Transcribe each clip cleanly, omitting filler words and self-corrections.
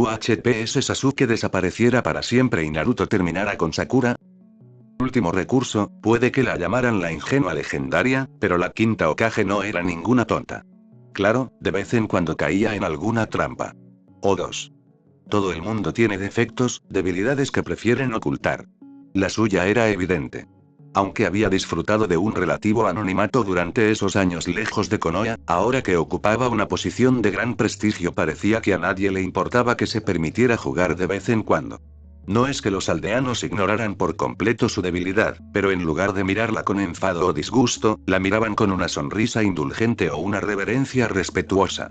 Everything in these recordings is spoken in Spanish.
UHPS Sasuke desapareciera para siempre y Naruto terminara con Sakura. Último recurso, puede que la llamaran la ingenua legendaria, pero la quinta Hokage no era ninguna tonta. Claro, de vez en cuando caía en alguna trampa. O dos. Todo el mundo tiene defectos, debilidades que prefieren ocultar. La suya era evidente. Aunque había disfrutado de un relativo anonimato durante esos años lejos de Konoha, ahora que ocupaba una posición de gran prestigio parecía que a nadie le importaba que se permitiera jugar de vez en cuando. No es que los aldeanos ignoraran por completo su debilidad, pero en lugar de mirarla con enfado o disgusto, la miraban con una sonrisa indulgente o una reverencia respetuosa.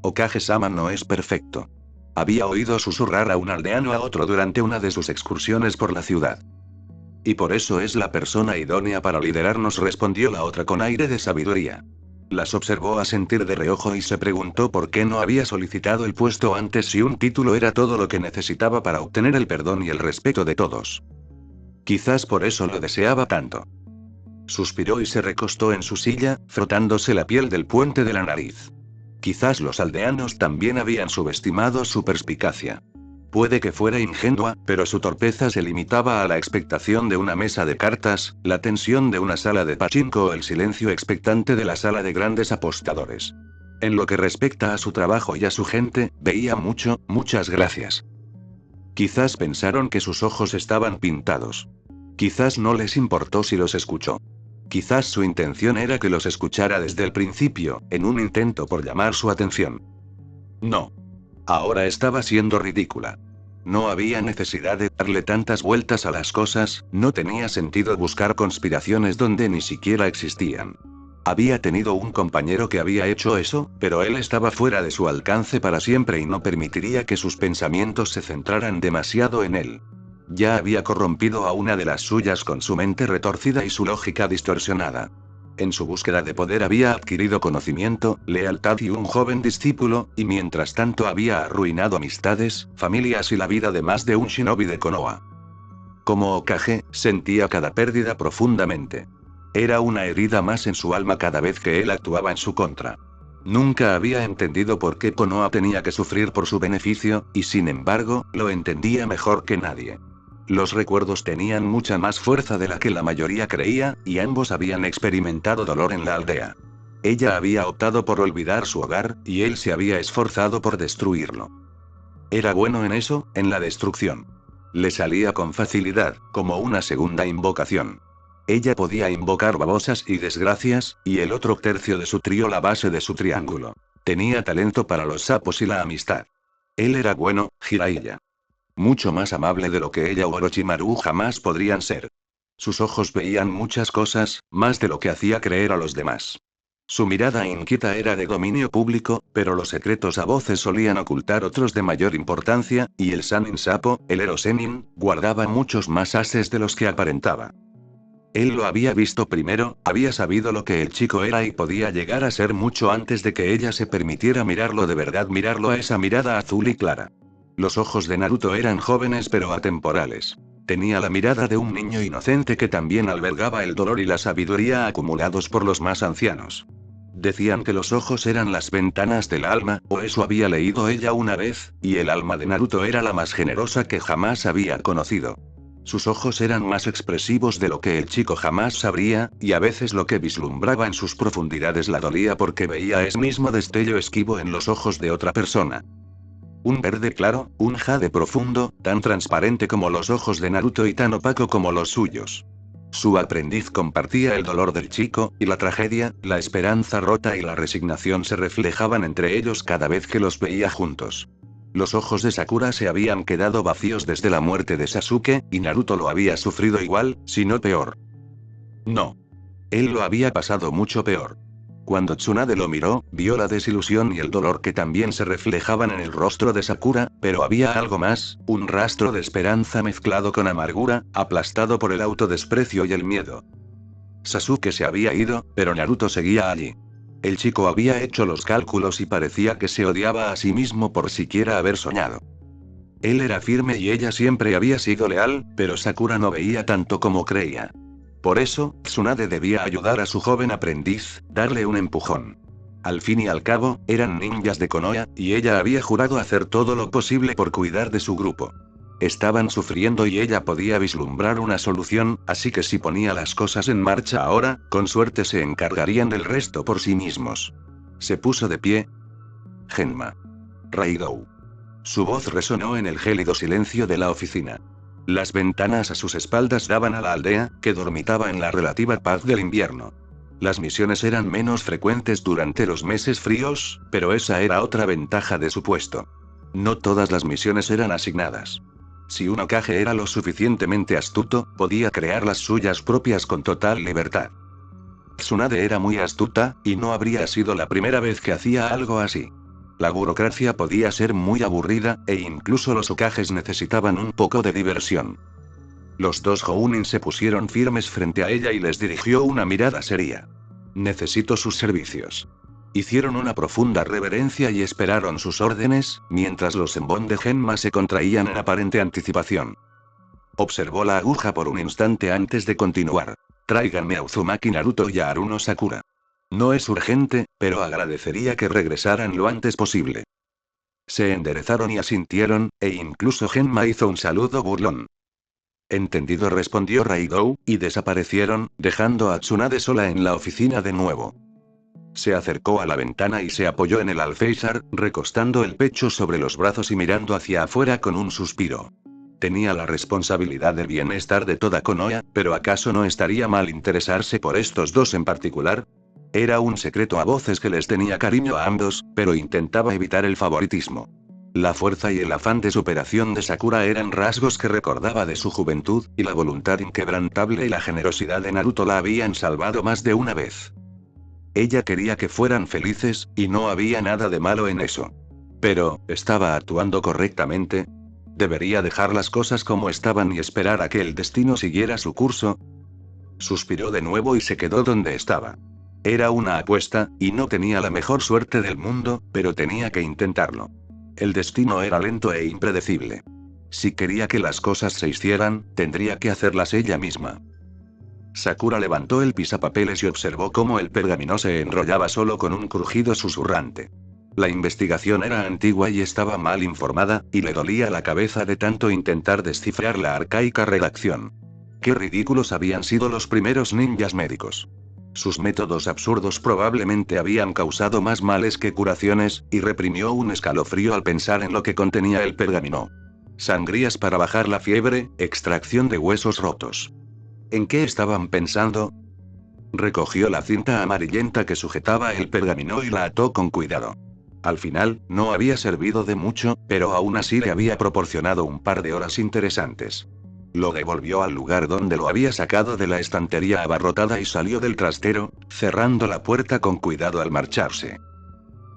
Hokage-sama no es perfecto. Había oído susurrar a un aldeano a otro durante una de sus excursiones por la ciudad. Y por eso es la persona idónea para liderarnos, respondió la otra con aire de sabiduría. Las observó asentir de reojo y se preguntó por qué no había solicitado el puesto antes si un título era todo lo que necesitaba para obtener el perdón y el respeto de todos. Quizás por eso lo deseaba tanto. Suspiró y se recostó en su silla, frotándose la piel del puente de la nariz. Quizás los aldeanos también habían subestimado su perspicacia. Puede que fuera ingenua, pero su torpeza se limitaba a la expectación de una mesa de cartas, la tensión de una sala de pachinko o el silencio expectante de la sala de grandes apostadores. En lo que respecta a su trabajo y a su gente, veía muchas gracias. Quizás pensaron que sus ojos estaban pintados. Quizás no les importó si los escuchó. Quizás su intención era que los escuchara desde el principio, en un intento por llamar su atención. No. Ahora estaba siendo ridícula. No había necesidad de darle tantas vueltas a las cosas, no tenía sentido buscar conspiraciones donde ni siquiera existían. Había tenido un compañero que había hecho eso, pero él estaba fuera de su alcance para siempre y no permitiría que sus pensamientos se centraran demasiado en él. Ya había corrompido a una de las suyas con su mente retorcida y su lógica distorsionada. En su búsqueda de poder había adquirido conocimiento, lealtad y un joven discípulo, y mientras tanto había arruinado amistades, familias y la vida de más de un shinobi de Konoha. Como Hokage, sentía cada pérdida profundamente. Era una herida más en su alma cada vez que él actuaba en su contra. Nunca había entendido por qué Konoha tenía que sufrir por su beneficio, y sin embargo, lo entendía mejor que nadie. Los recuerdos tenían mucha más fuerza de la que la mayoría creía, y ambos habían experimentado dolor en la aldea. Ella había optado por olvidar su hogar, y él se había esforzado por destruirlo. Era bueno en eso, en la destrucción. Le salía con facilidad, como una segunda invocación. Ella podía invocar babosas y desgracias, y el otro tercio de su trío la base de su triángulo. Tenía talento para los sapos y la amistad. Él era bueno, Jiraiya. Mucho más amable de lo que ella o Orochimaru jamás podrían ser. Sus ojos veían muchas cosas, más de lo que hacía creer a los demás. Su mirada inquieta era de dominio público, pero los secretos a voces solían ocultar otros de mayor importancia, y el Sannin Sapo, el Erosenin, guardaba muchos más ases de los que aparentaba. Él lo había visto primero, había sabido lo que el chico era y podía llegar a ser mucho antes de que ella se permitiera mirarlo de verdad, mirarlo a esa mirada azul y clara. Los ojos de Naruto eran jóvenes pero atemporales. Tenía la mirada de un niño inocente que también albergaba el dolor y la sabiduría acumulados por los más ancianos. Decían que los ojos eran las ventanas del alma, o eso había leído ella una vez, y el alma de Naruto era la más generosa que jamás había conocido. Sus ojos eran más expresivos de lo que el chico jamás sabría, y a veces lo que vislumbraba en sus profundidades la dolía porque veía ese mismo destello esquivo en los ojos de otra persona. Un verde claro, un jade profundo, tan transparente como los ojos de Naruto y tan opaco como los suyos. Su aprendiz compartía el dolor del chico, y la tragedia, la esperanza rota y la resignación se reflejaban entre ellos cada vez que los veía juntos. Los ojos de Sakura se habían quedado vacíos desde la muerte de Sasuke, y Naruto lo había sufrido igual, si no peor. No. Él lo había pasado mucho peor. Cuando Tsunade lo miró, vio la desilusión y el dolor que también se reflejaban en el rostro de Sakura, pero había algo más, un rastro de esperanza mezclado con amargura, aplastado por el autodesprecio y el miedo. Sasuke se había ido, pero Naruto seguía allí. El chico había hecho los cálculos y parecía que se odiaba a sí mismo por siquiera haber soñado. Él era firme y ella siempre había sido leal, pero Sakura no veía tanto como creía. Por eso, Tsunade debía ayudar a su joven aprendiz, darle un empujón. Al fin y al cabo, eran ninjas de Konoha, y ella había jurado hacer todo lo posible por cuidar de su grupo. Estaban sufriendo y ella podía vislumbrar una solución, así que si ponía las cosas en marcha ahora, con suerte se encargarían del resto por sí mismos. Se puso de pie. Genma. Raidou. Su voz resonó en el gélido silencio de la oficina. Las ventanas a sus espaldas daban a la aldea, que dormitaba en la relativa paz del invierno. Las misiones eran menos frecuentes durante los meses fríos, pero esa era otra ventaja de su puesto. No todas las misiones eran asignadas. Si un Hokage era lo suficientemente astuto, podía crear las suyas propias con total libertad. Tsunade era muy astuta, y no habría sido la primera vez que hacía algo así. La burocracia podía ser muy aburrida, e incluso los Hokages necesitaban un poco de diversión. Los dos Jounin se pusieron firmes frente a ella y les dirigió una mirada seria. Necesito sus servicios. Hicieron una profunda reverencia y esperaron sus órdenes, mientras los embón de Genma se contraían en aparente anticipación. Observó la aguja por un instante antes de continuar. Tráiganme a Uzumaki Naruto y a Haruno Sakura. No es urgente, pero agradecería que regresaran lo antes posible. Se enderezaron y asintieron, e incluso Genma hizo un saludo burlón. Entendido, respondió Raidou, y desaparecieron, dejando a Tsunade sola en la oficina de nuevo. Se acercó a la ventana y se apoyó en el alféizar, recostando el pecho sobre los brazos y mirando hacia afuera con un suspiro. Tenía la responsabilidad del bienestar de toda Konoha, pero ¿acaso no estaría mal interesarse por estos dos en particular? Era un secreto a voces que les tenía cariño a ambos, pero intentaba evitar el favoritismo. La fuerza y el afán de superación de Sakura eran rasgos que recordaba de su juventud, y la voluntad inquebrantable y la generosidad de Naruto la habían salvado más de una vez. Ella quería que fueran felices, y no había nada de malo en eso. Pero, ¿estaba actuando correctamente? ¿Debería dejar las cosas como estaban y esperar a que el destino siguiera su curso? Suspiró de nuevo y se quedó donde estaba. Era una apuesta, y no tenía la mejor suerte del mundo, pero tenía que intentarlo. El destino era lento e impredecible. Si quería que las cosas se hicieran, tendría que hacerlas ella misma. Sakura levantó el pisapapeles y observó cómo el pergamino se enrollaba solo con un crujido susurrante. La investigación era antigua y estaba mal informada, y le dolía la cabeza de tanto intentar descifrar la arcaica redacción. Qué ridículos habían sido los primeros ninjas médicos. Sus métodos absurdos probablemente habían causado más males que curaciones, y reprimió un escalofrío al pensar en lo que contenía el pergamino. Sangrías para bajar la fiebre, extracción de huesos rotos. ¿En qué estaban pensando? Recogió la cinta amarillenta que sujetaba el pergamino y la ató con cuidado. Al final, no había servido de mucho, pero aún así le había proporcionado un par de horas interesantes. Lo devolvió al lugar donde lo había sacado de la estantería abarrotada y salió del trastero, cerrando la puerta con cuidado al marcharse.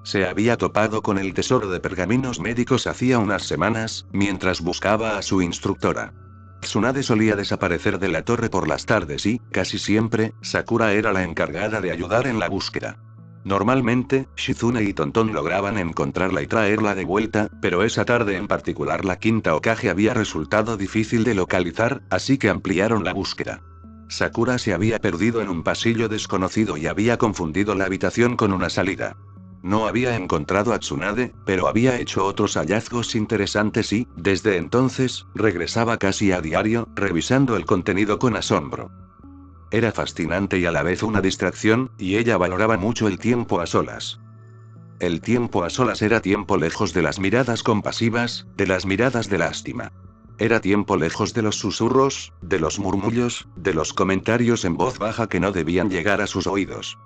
Se había topado con el tesoro de pergaminos médicos hacía unas semanas, mientras buscaba a su instructora. Tsunade solía desaparecer de la torre por las tardes y, casi siempre, Sakura era la encargada de ayudar en la búsqueda. Normalmente, Shizune y Tonton lograban encontrarla y traerla de vuelta, pero esa tarde en particular la quinta Hokage había resultado difícil de localizar, así que ampliaron la búsqueda. Sakura se había perdido en un pasillo desconocido y había confundido la habitación con una salida. No había encontrado a Tsunade, pero había hecho otros hallazgos interesantes y, desde entonces, regresaba casi a diario, revisando el contenido con asombro. Era fascinante y a la vez una distracción, y ella valoraba mucho el tiempo a solas. El tiempo a solas era tiempo lejos de las miradas compasivas, de las miradas de lástima. Era tiempo lejos de los susurros, de los murmullos, de los comentarios en voz baja que no debían llegar a sus oídos.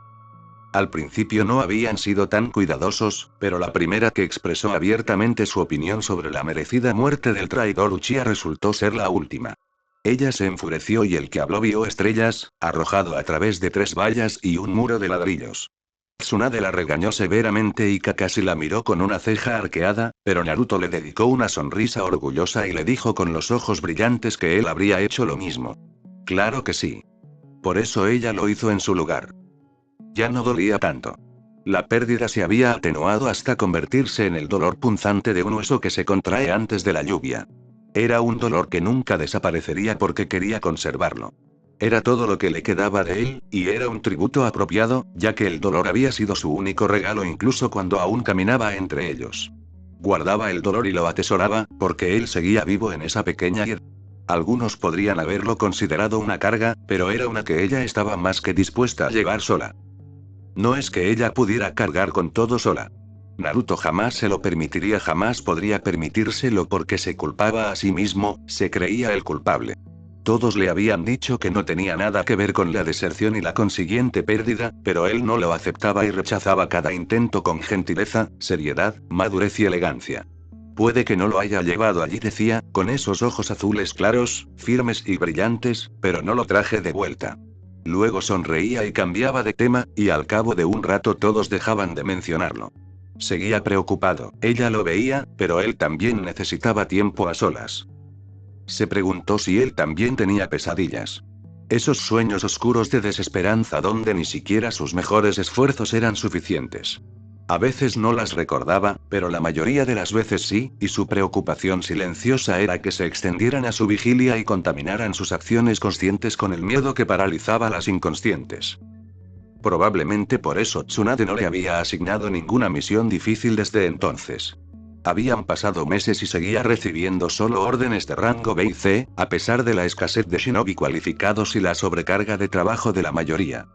Al principio no habían sido tan cuidadosos, pero la primera que expresó abiertamente su opinión sobre la merecida muerte del traidor Uchiha resultó ser la última. Ella se enfureció y el que habló vio estrellas, arrojado a través de 3 vallas y un muro de ladrillos. Tsunade la regañó severamente y Kakashi la miró con una ceja arqueada, pero Naruto le dedicó una sonrisa orgullosa y le dijo con los ojos brillantes que él habría hecho lo mismo. Claro que sí. Por eso ella lo hizo en su lugar. Ya no dolía tanto. La pérdida se había atenuado hasta convertirse en el dolor punzante de un hueso que se contrae antes de la lluvia. Era un dolor que nunca desaparecería porque quería conservarlo. Era todo lo que le quedaba de él, y era un tributo apropiado, ya que el dolor había sido su único regalo incluso cuando aún caminaba entre ellos. Guardaba el dolor y lo atesoraba, porque él seguía vivo en esa pequeña y... Algunos podrían haberlo considerado una carga, pero era una que ella estaba más que dispuesta a llevar sola. No es que ella pudiera cargar con todo sola. Naruto jamás se lo permitiría, jamás podría permitírselo porque se culpaba a sí mismo, se creía el culpable. Todos le habían dicho que no tenía nada que ver con la deserción y la consiguiente pérdida, pero él no lo aceptaba y rechazaba cada intento con gentileza, seriedad, madurez y elegancia. Puede que no lo haya llevado allí, decía, con esos ojos azules claros, firmes y brillantes, pero no lo traje de vuelta. Luego sonreía y cambiaba de tema, y al cabo de un rato todos dejaban de mencionarlo. Seguía preocupado, ella lo veía, pero él también necesitaba tiempo a solas. Se preguntó si él también tenía pesadillas. Esos sueños oscuros de desesperanza donde ni siquiera sus mejores esfuerzos eran suficientes. A veces no las recordaba, pero la mayoría de las veces sí, y su preocupación silenciosa era que se extendieran a su vigilia y contaminaran sus acciones conscientes con el miedo que paralizaba las inconscientes. Probablemente por eso Tsunade no le había asignado ninguna misión difícil desde entonces. Habían pasado meses y seguía recibiendo solo órdenes de rango B y C, a pesar de la escasez de shinobi cualificados y la sobrecarga de trabajo de la mayoría.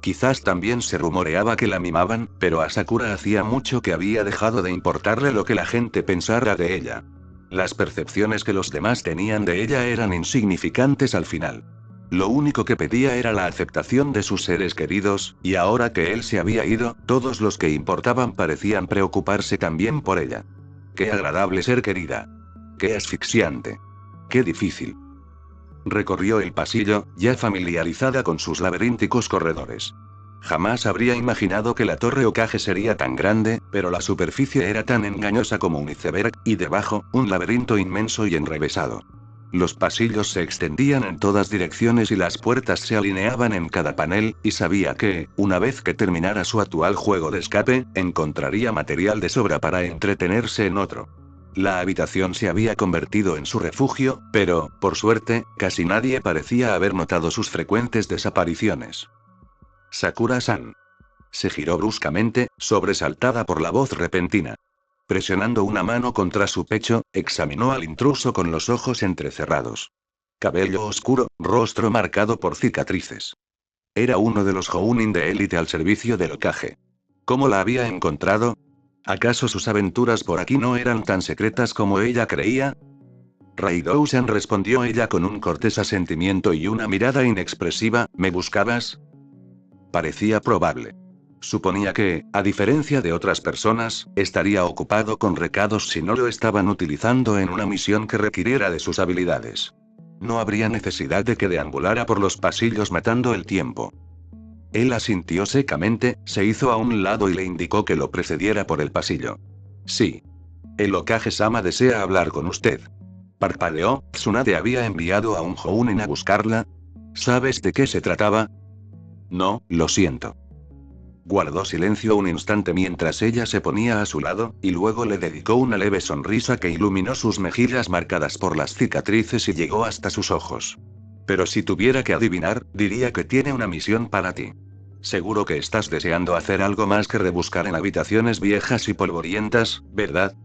Quizás también se rumoreaba que la mimaban, pero a Sakura hacía mucho que había dejado de importarle lo que la gente pensara de ella. Las percepciones que los demás tenían de ella eran insignificantes al final. Lo único que pedía era la aceptación de sus seres queridos, y ahora que él se había ido, todos los que importaban parecían preocuparse también por ella. Qué agradable ser querida. Qué asfixiante. Qué difícil. Recorrió el pasillo, ya familiarizada con sus laberínticos corredores. Jamás habría imaginado que la torre Hokage sería tan grande, pero la superficie era tan engañosa como un iceberg, y debajo, un laberinto inmenso y enrevesado. Los pasillos se extendían en todas direcciones y las puertas se alineaban en cada panel, y sabía que, una vez que terminara su actual juego de escape, encontraría material de sobra para entretenerse en otro. La habitación se había convertido en su refugio, pero, por suerte, casi nadie parecía haber notado sus frecuentes desapariciones. Sakura-san. Se giró bruscamente, sobresaltada por la voz repentina. Presionando una mano contra su pecho, examinó al intruso con los ojos entrecerrados. Cabello oscuro, rostro marcado por cicatrices. Era uno de los Jounin de élite al servicio del Hokage. ¿Cómo la había encontrado? ¿Acaso sus aventuras por aquí no eran tan secretas como ella creía? Raidou-san, respondió ella con un cortés asentimiento y una mirada inexpresiva. ¿Me buscabas? Parecía probable. Suponía que, a diferencia de otras personas, estaría ocupado con recados si no lo estaban utilizando en una misión que requiriera de sus habilidades. No habría necesidad de que deambulara por los pasillos matando el tiempo. Él asintió secamente, se hizo a un lado y le indicó que lo precediera por el pasillo. Sí. El Hokage-sama desea hablar con usted. Parpadeó. ¿Tsunade había enviado a un Jounin a buscarla? ¿Sabes de qué se trataba? No, lo siento. Guardó silencio un instante mientras ella se ponía a su lado, y luego le dedicó una leve sonrisa que iluminó sus mejillas marcadas por las cicatrices y llegó hasta sus ojos. Pero si tuviera que adivinar, diría que tiene una misión para ti. Seguro que estás deseando hacer algo más que rebuscar en habitaciones viejas y polvorientas, ¿verdad?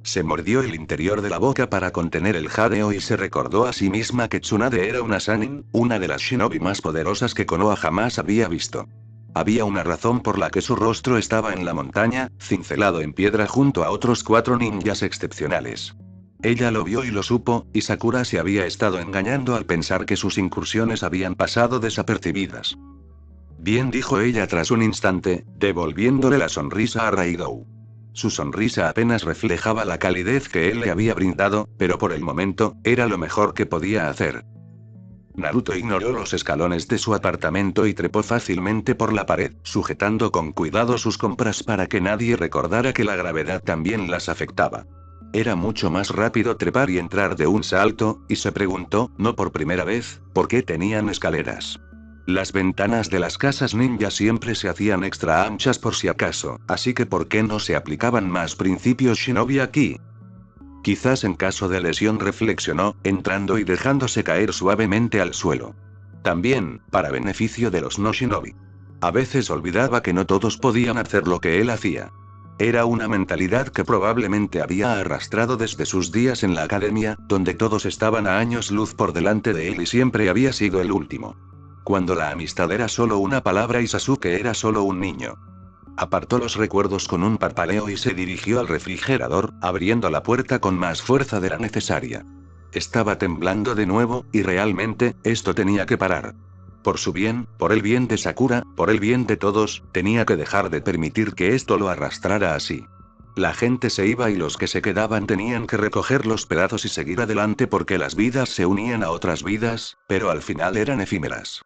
Se mordió el interior de la boca para contener el jadeo y se recordó a sí misma que Tsunade era una Sannin, una de las shinobi más poderosas que Konoha jamás había visto. Había una razón por la que su rostro estaba en la montaña, cincelado en piedra junto a otros 4 ninjas excepcionales. Ella lo vio y lo supo, y Sakura se había estado engañando al pensar que sus incursiones habían pasado desapercibidas. Bien, dijo ella tras un instante, devolviéndole la sonrisa a Raidou. Su sonrisa apenas reflejaba la calidez que él le había brindado, pero por el momento, era lo mejor que podía hacer. Naruto ignoró los escalones de su apartamento y trepó fácilmente por la pared, sujetando con cuidado sus compras para que nadie recordara que la gravedad también las afectaba. Era mucho más rápido trepar y entrar de un salto, y se preguntó, no por primera vez, por qué tenían escaleras. Las ventanas de las casas ninja siempre se hacían extra anchas por si acaso, así que ¿por qué no se aplicaban más principios shinobi aquí? Quizás en caso de lesión, reflexionó, entrando y dejándose caer suavemente al suelo. También, para beneficio de los no shinobi. A veces olvidaba que no todos podían hacer lo que él hacía. Era una mentalidad que probablemente había arrastrado desde sus días en la academia, donde todos estaban a años luz por delante de él y siempre había sido el último. Cuando la amistad era solo una palabra y Sasuke era solo un niño. Apartó los recuerdos con un parpadeo y se dirigió al refrigerador, abriendo la puerta con más fuerza de la necesaria. Estaba temblando de nuevo, y realmente, esto tenía que parar. Por su bien, por el bien de Sakura, por el bien de todos, tenía que dejar de permitir que esto lo arrastrara así. La gente se iba y los que se quedaban tenían que recoger los pedazos y seguir adelante porque las vidas se unían a otras vidas, pero al final eran efímeras.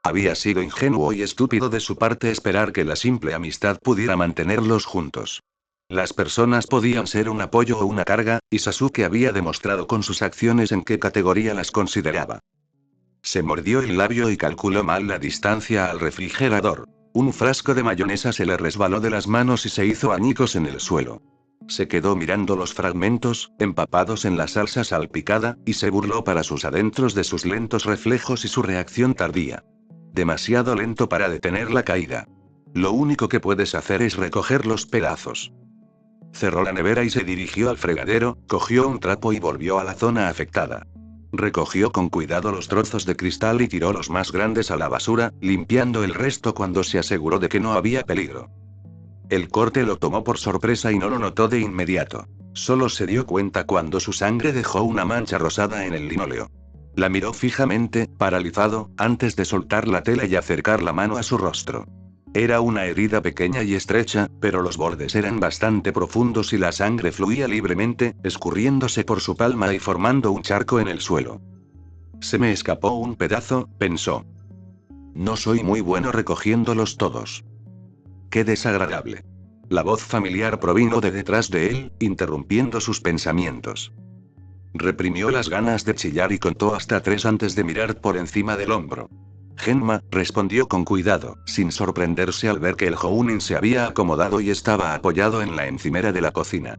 Había sido ingenuo y estúpido de su parte esperar que la simple amistad pudiera mantenerlos juntos. Las personas podían ser un apoyo o una carga, y Sasuke había demostrado con sus acciones en qué categoría las consideraba. Se mordió el labio y calculó mal la distancia al refrigerador. Un frasco de mayonesa se le resbaló de las manos y se hizo añicos en el suelo. Se quedó mirando los fragmentos, empapados en la salsa salpicada, y se burló para sus adentros de sus lentos reflejos y su reacción tardía. Demasiado lento para detener la caída. Lo único que puedes hacer es recoger los pedazos. Cerró la nevera y se dirigió al fregadero, cogió un trapo y volvió a la zona afectada. Recogió con cuidado los trozos de cristal y tiró los más grandes a la basura, limpiando el resto cuando se aseguró de que no había peligro. El corte lo tomó por sorpresa y no lo notó de inmediato. Solo se dio cuenta cuando su sangre dejó una mancha rosada en el linóleo. La miró fijamente, paralizado, antes de soltar la tela y acercar la mano a su rostro. Era una herida pequeña y estrecha, pero los bordes eran bastante profundos y la sangre fluía libremente, escurriéndose por su palma y formando un charco en el suelo. Se me escapó un pedazo, pensó. No soy muy bueno recogiéndolos todos. Qué desagradable. La voz familiar provino de detrás de él, interrumpiendo sus pensamientos. Reprimió las ganas de chillar y contó hasta 3 antes de mirar por encima del hombro. Genma, respondió con cuidado, sin sorprenderse al ver que el Jounin se había acomodado y estaba apoyado en la encimera de la cocina.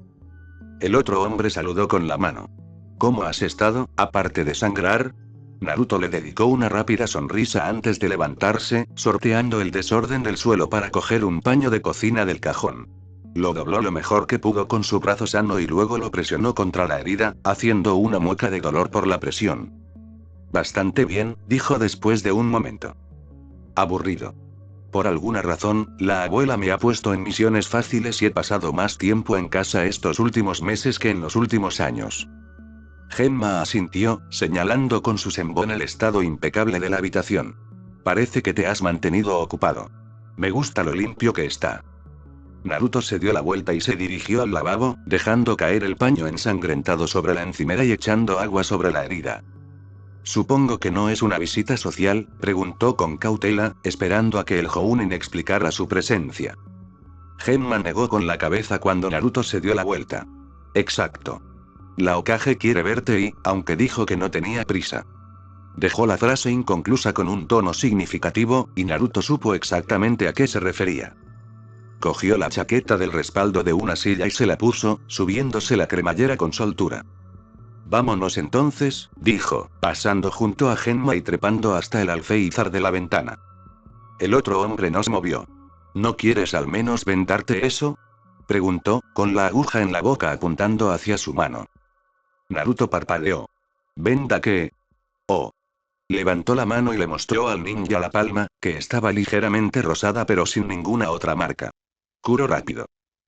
El otro hombre saludó con la mano. ¿Cómo has estado, aparte de sangrar? Naruto le dedicó una rápida sonrisa antes de levantarse, sorteando el desorden del suelo para coger un paño de cocina del cajón. Lo dobló lo mejor que pudo con su brazo sano y luego lo presionó contra la herida, haciendo una mueca de dolor por la presión. Bastante bien, dijo después de un momento. Aburrido. Por alguna razón, la abuela me ha puesto en misiones fáciles y he pasado más tiempo en casa estos últimos meses que en los últimos años. Genma asintió, señalando con su sembón el estado impecable de la habitación. Parece que te has mantenido ocupado. Me gusta lo limpio que está. Naruto se dio la vuelta y se dirigió al lavabo, dejando caer el paño ensangrentado sobre la encimera y echando agua sobre la herida. Supongo que no es una visita social, preguntó con cautela, esperando a que el Jounin explicara su presencia. Genma negó con la cabeza cuando Naruto se dio la vuelta. Exacto. La Hokage quiere verte y, aunque dijo que no tenía prisa. Dejó la frase inconclusa con un tono significativo, y Naruto supo exactamente a qué se refería. Cogió la chaqueta del respaldo de una silla y se la puso, subiéndose la cremallera con soltura. Vámonos entonces, dijo, pasando junto a Genma y trepando hasta el alféizar de la ventana. El otro hombre no se movió. ¿No quieres al menos vendarte eso? Preguntó, con la aguja en la boca apuntando hacia su mano. Naruto parpadeó. ¿Venda qué? Oh. Levantó la mano y le mostró al ninja la palma, que estaba ligeramente rosada pero sin ninguna otra marca. Curo rápido.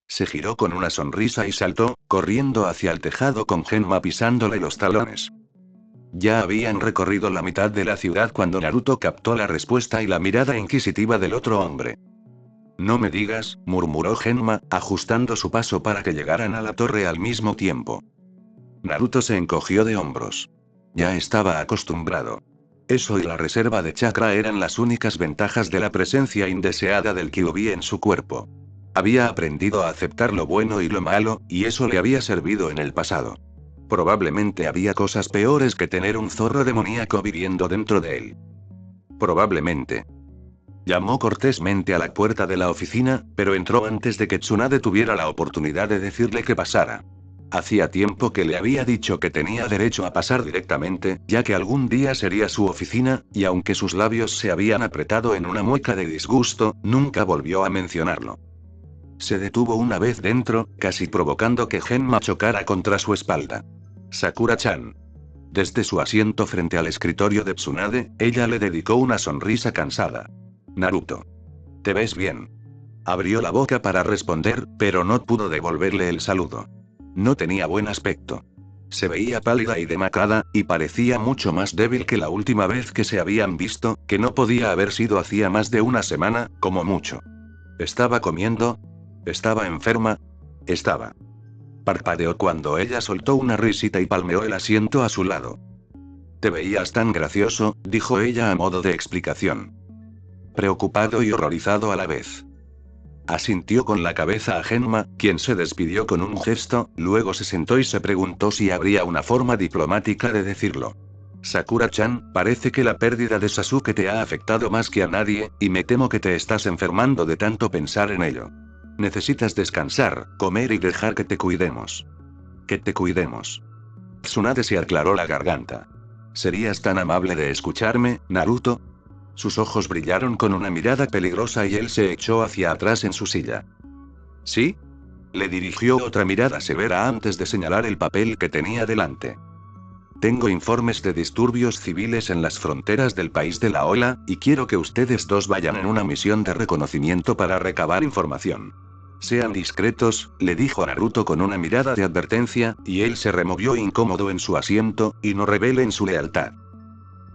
Se giró con una sonrisa y saltó, corriendo hacia el tejado con Genma pisándole los talones. Ya habían recorrido la mitad de la ciudad cuando Naruto captó la respuesta y la mirada inquisitiva del otro hombre. No me digas, murmuró Genma, ajustando su paso para que llegaran a la torre al mismo tiempo. Naruto se encogió de hombros. Ya estaba acostumbrado. Eso y la reserva de chakra eran las únicas ventajas de la presencia indeseada del Kyuubi en su cuerpo. Había aprendido a aceptar lo bueno y lo malo, y eso le había servido en el pasado. Probablemente había cosas peores que tener un zorro demoníaco viviendo dentro de él. Probablemente. Llamó cortésmente a la puerta de la oficina, pero entró antes de que Tsunade tuviera la oportunidad de decirle que pasara. Hacía tiempo que le había dicho que tenía derecho a pasar directamente, ya que algún día sería su oficina, y aunque sus labios se habían apretado en una mueca de disgusto, nunca volvió a mencionarlo. Se detuvo una vez dentro, casi provocando que Genma chocara contra su espalda. Sakura-chan. Desde su asiento frente al escritorio de Tsunade, ella le dedicó una sonrisa cansada. Naruto. ¿Te ves bien? Abrió la boca para responder, pero no pudo devolverle el saludo. No tenía buen aspecto. Se veía pálida y demacrada, y parecía mucho más débil que la última vez que se habían visto, que no podía haber sido hacía más de una semana, como mucho. ¿Estaba comiendo? ¿Estaba enferma? Estaba. Parpadeó cuando ella soltó una risita y palmeó el asiento a su lado. Te veías tan gracioso, dijo ella a modo de explicación. Preocupado y horrorizado a la vez. Asintió con la cabeza a Genma, quien se despidió con un gesto, luego se sentó y se preguntó si habría una forma diplomática de decirlo. Sakura-chan, parece que la pérdida de Sasuke te ha afectado más que a nadie, y me temo que te estás enfermando de tanto pensar en ello. Necesitas descansar, comer y dejar que te cuidemos. Que te cuidemos. Tsunade se aclaró la garganta. ¿Serías tan amable de escucharme, Naruto? Sus ojos brillaron con una mirada peligrosa y él se echó hacia atrás en su silla. ¿Sí? Le dirigió otra mirada severa antes de señalar el papel que tenía delante. Tengo informes de disturbios civiles en las fronteras del país de la Ola, y quiero que ustedes dos vayan en una misión de reconocimiento para recabar información. Sean discretos, le dijo a Naruto con una mirada de advertencia, y él se removió incómodo en su asiento, y no revelen su lealtad.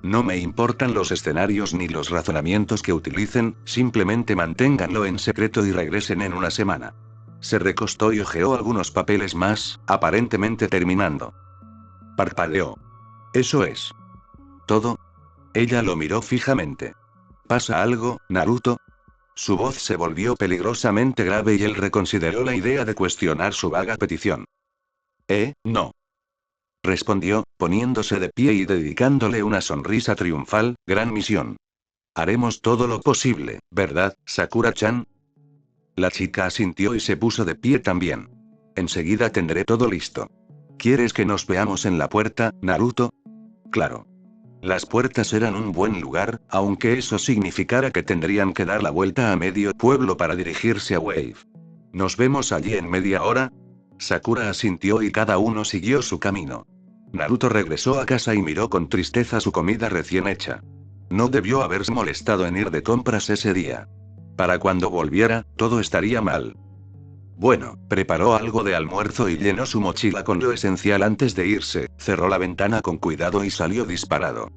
No me importan los escenarios ni los razonamientos que utilicen, simplemente manténganlo en secreto y regresen en una semana. Se recostó y hojeó algunos papeles más, aparentemente terminando. Parpadeó. ¿Eso es todo? Ella lo miró fijamente. ¿Pasa algo, Naruto? Su voz se volvió peligrosamente grave y él reconsideró la idea de cuestionar su vaga petición. No. Respondió, poniéndose de pie y dedicándole una sonrisa triunfal, gran misión. Haremos todo lo posible, ¿verdad, Sakura-chan? La chica asintió y se puso de pie también. Enseguida tendré todo listo. ¿Quieres que nos veamos en la puerta, Naruto? Claro. Las puertas eran un buen lugar, aunque eso significara que tendrían que dar la vuelta a medio pueblo para dirigirse a Wave. ¿Nos vemos allí en media hora? Sakura asintió y cada uno siguió su camino. Naruto regresó a casa y miró con tristeza su comida recién hecha. No debió haberse molestado en ir de compras ese día. Para cuando volviera, todo estaría mal. Bueno, preparó algo de almuerzo y llenó su mochila con lo esencial antes de irse, cerró la ventana con cuidado y salió disparado.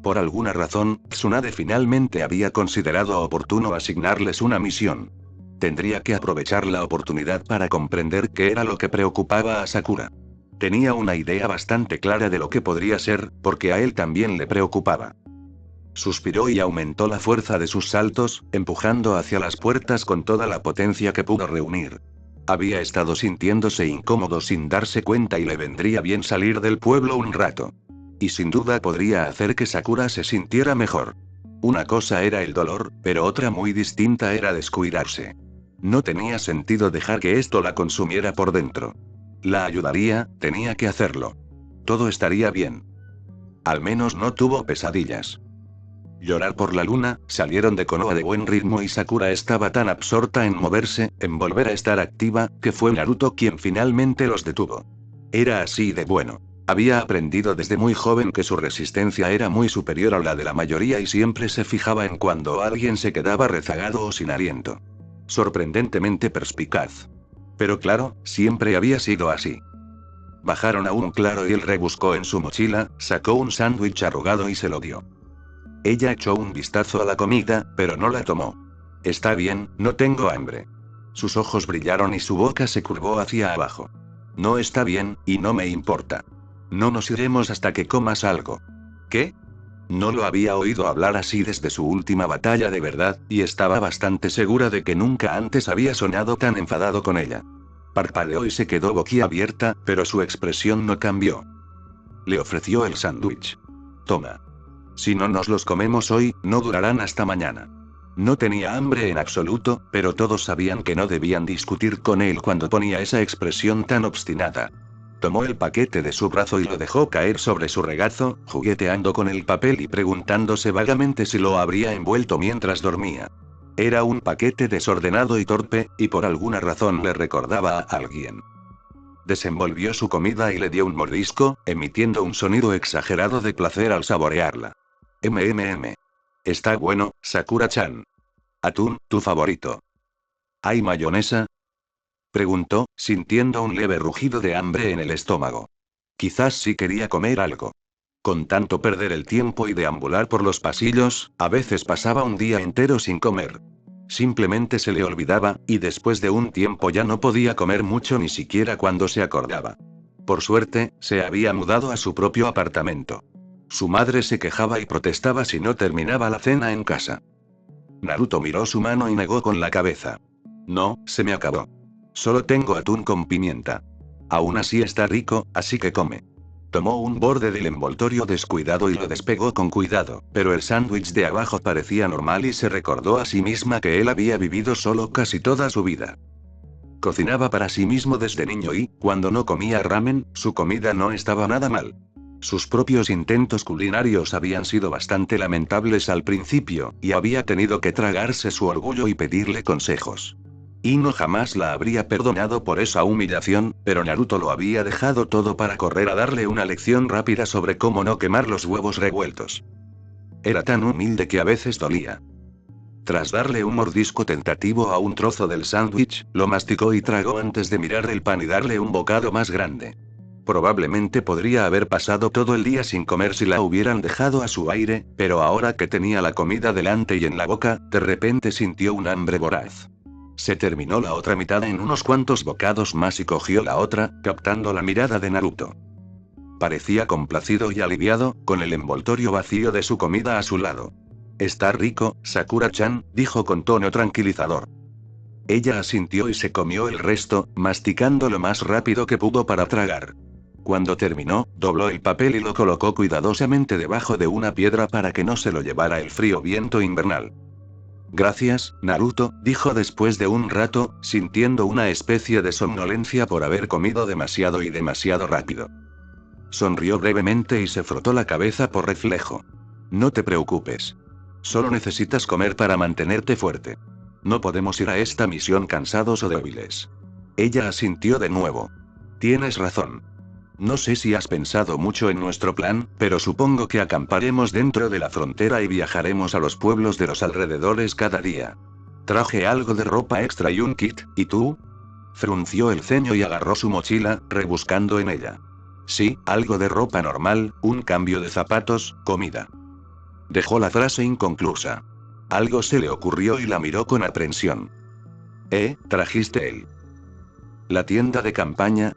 Por alguna razón, Tsunade finalmente había considerado oportuno asignarles una misión. Tendría que aprovechar la oportunidad para comprender qué era lo que preocupaba a Sakura. Tenía una idea bastante clara de lo que podría ser, porque a él también le preocupaba. Suspiró y aumentó la fuerza de sus saltos, empujando hacia las puertas con toda la potencia que pudo reunir. Había estado sintiéndose incómodo sin darse cuenta y le vendría bien salir del pueblo un rato. Y sin duda podría hacer que Sakura se sintiera mejor. Una cosa era el dolor, pero otra muy distinta era descuidarse. No tenía sentido dejar que esto la consumiera por dentro. La ayudaría, tenía que hacerlo. Todo estaría bien. Al menos no tuvo pesadillas. Llorar por la luna, salieron de Konoha de buen ritmo y Sakura estaba tan absorta en moverse, en volver a estar activa, que fue Naruto quien finalmente los detuvo. Era así de bueno. Había aprendido desde muy joven que su resistencia era muy superior a la de la mayoría y siempre se fijaba en cuando alguien se quedaba rezagado o sin aliento. Sorprendentemente perspicaz. Pero claro, siempre había sido así. Bajaron a un claro y él rebuscó en su mochila, sacó un sándwich arrugado y se lo dio. Ella echó un vistazo a la comida, pero no la tomó. Está bien, no tengo hambre. Sus ojos brillaron y su boca se curvó hacia abajo. No está bien, y no me importa. No nos iremos hasta que comas algo. ¿Qué? No lo había oído hablar así desde su última batalla de verdad, y estaba bastante segura de que nunca antes había sonado tan enfadado con ella. Parpadeó y se quedó boquiabierta, pero su expresión no cambió. Le ofreció el sándwich. Toma. Si no nos los comemos hoy, no durarán hasta mañana. No tenía hambre en absoluto, pero todos sabían que no debían discutir con él cuando ponía esa expresión tan obstinada. Tomó el paquete de su brazo y lo dejó caer sobre su regazo, jugueteando con el papel y preguntándose vagamente si lo habría envuelto mientras dormía. Era un paquete desordenado y torpe, y por alguna razón le recordaba a alguien. Desenvolvió su comida y le dio un mordisco, emitiendo un sonido exagerado de placer al saborearla. Está bueno, Sakura-chan. Atún, tu favorito. ¿Hay mayonesa? Preguntó, sintiendo un leve rugido de hambre en el estómago. Quizás sí quería comer algo. Con tanto perder el tiempo y deambular por los pasillos, a veces pasaba un día entero sin comer. Simplemente se le olvidaba, y después de un tiempo ya no podía comer mucho ni siquiera cuando se acordaba. Por suerte, se había mudado a su propio apartamento. Su madre se quejaba y protestaba si no terminaba la cena en casa. Naruto miró su mano y negó con la cabeza. No, se me acabó. Solo tengo atún con pimienta. Aún así está rico, así que come. Tomó un borde del envoltorio descuidado y lo despegó con cuidado, pero el sándwich de abajo parecía normal y se recordó a sí misma que él había vivido solo casi toda su vida. Cocinaba para sí mismo desde niño y, cuando no comía ramen, su comida no estaba nada mal. Sus propios intentos culinarios habían sido bastante lamentables al principio, y había tenido que tragarse su orgullo y pedirle consejos. Ino jamás la habría perdonado por esa humillación, pero Naruto lo había dejado todo para correr a darle una lección rápida sobre cómo no quemar los huevos revueltos. Era tan humilde que a veces dolía. Tras darle un mordisco tentativo a un trozo del sándwich, lo masticó y tragó antes de mirar el pan y darle un bocado más grande. Probablemente podría haber pasado todo el día sin comer si la hubieran dejado a su aire, pero ahora que tenía la comida delante y en la boca, de repente sintió un hambre voraz. Se terminó la otra mitad en unos cuantos bocados más y cogió la otra, captando la mirada de Naruto. Parecía complacido y aliviado, con el envoltorio vacío de su comida a su lado. Está rico, Sakura-chan, dijo con tono tranquilizador. Ella asintió y se comió el resto, masticando lo más rápido que pudo para tragar. Cuando terminó, dobló el papel y lo colocó cuidadosamente debajo de una piedra para que no se lo llevara el frío viento invernal. Gracias, Naruto, dijo después de un rato, sintiendo una especie de somnolencia por haber comido demasiado y demasiado rápido. Sonrió brevemente y se frotó la cabeza por reflejo. No te preocupes. Solo necesitas comer para mantenerte fuerte. No podemos ir a esta misión cansados o débiles. Ella asintió de nuevo. Tienes razón. No sé si has pensado mucho en nuestro plan, pero supongo que acamparemos dentro de la frontera y viajaremos a los pueblos de los alrededores cada día. Traje algo de ropa extra y un kit, ¿y tú? Frunció el ceño y agarró su mochila, rebuscando en ella. Sí, algo de ropa normal, un cambio de zapatos, comida. Dejó la frase inconclusa. Algo se le ocurrió y la miró con aprensión. ¿Trajiste la tienda de campaña?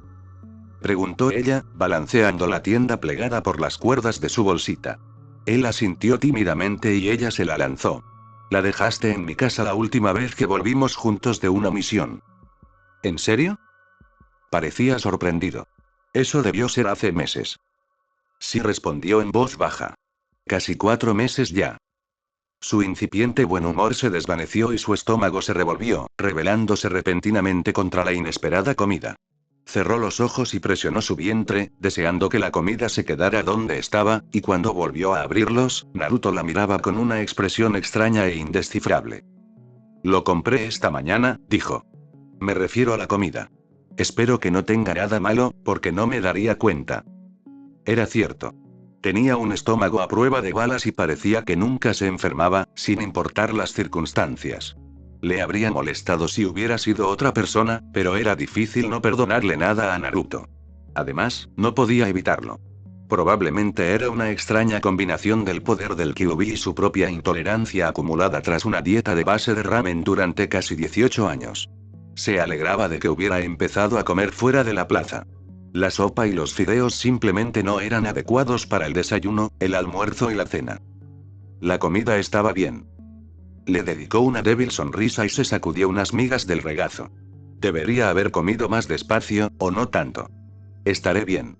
Preguntó ella, balanceando la tienda plegada por las cuerdas de su bolsita. Él asintió tímidamente y ella se la lanzó. La dejaste en mi casa la última vez que volvimos juntos de una misión. ¿En serio? Parecía sorprendido. Eso debió ser hace meses. Sí, respondió en voz baja. Casi 4 meses ya. Su incipiente buen humor se desvaneció y su estómago se revolvió, rebelándose repentinamente contra la inesperada comida. Cerró los ojos y presionó su vientre, deseando que la comida se quedara donde estaba, y cuando volvió a abrirlos, Naruto la miraba con una expresión extraña e indescifrable. Lo compré esta mañana, dijo. Me refiero a la comida. Espero que no tenga nada malo, porque no me daría cuenta. Era cierto. Tenía un estómago a prueba de balas y parecía que nunca se enfermaba, sin importar las circunstancias. Le habría molestado si hubiera sido otra persona, pero era difícil no perdonarle nada a Naruto. Además, no podía evitarlo. Probablemente era una extraña combinación del poder del Kyuubi y su propia intolerancia acumulada tras una dieta de base de ramen durante casi 18 años. Se alegraba de que hubiera empezado a comer fuera de la plaza. La sopa y los fideos simplemente no eran adecuados para el desayuno, el almuerzo y la cena. La comida estaba bien. Le dedicó una débil sonrisa y se sacudió unas migas del regazo. Debería haber comido más despacio, o no tanto. Estaré bien.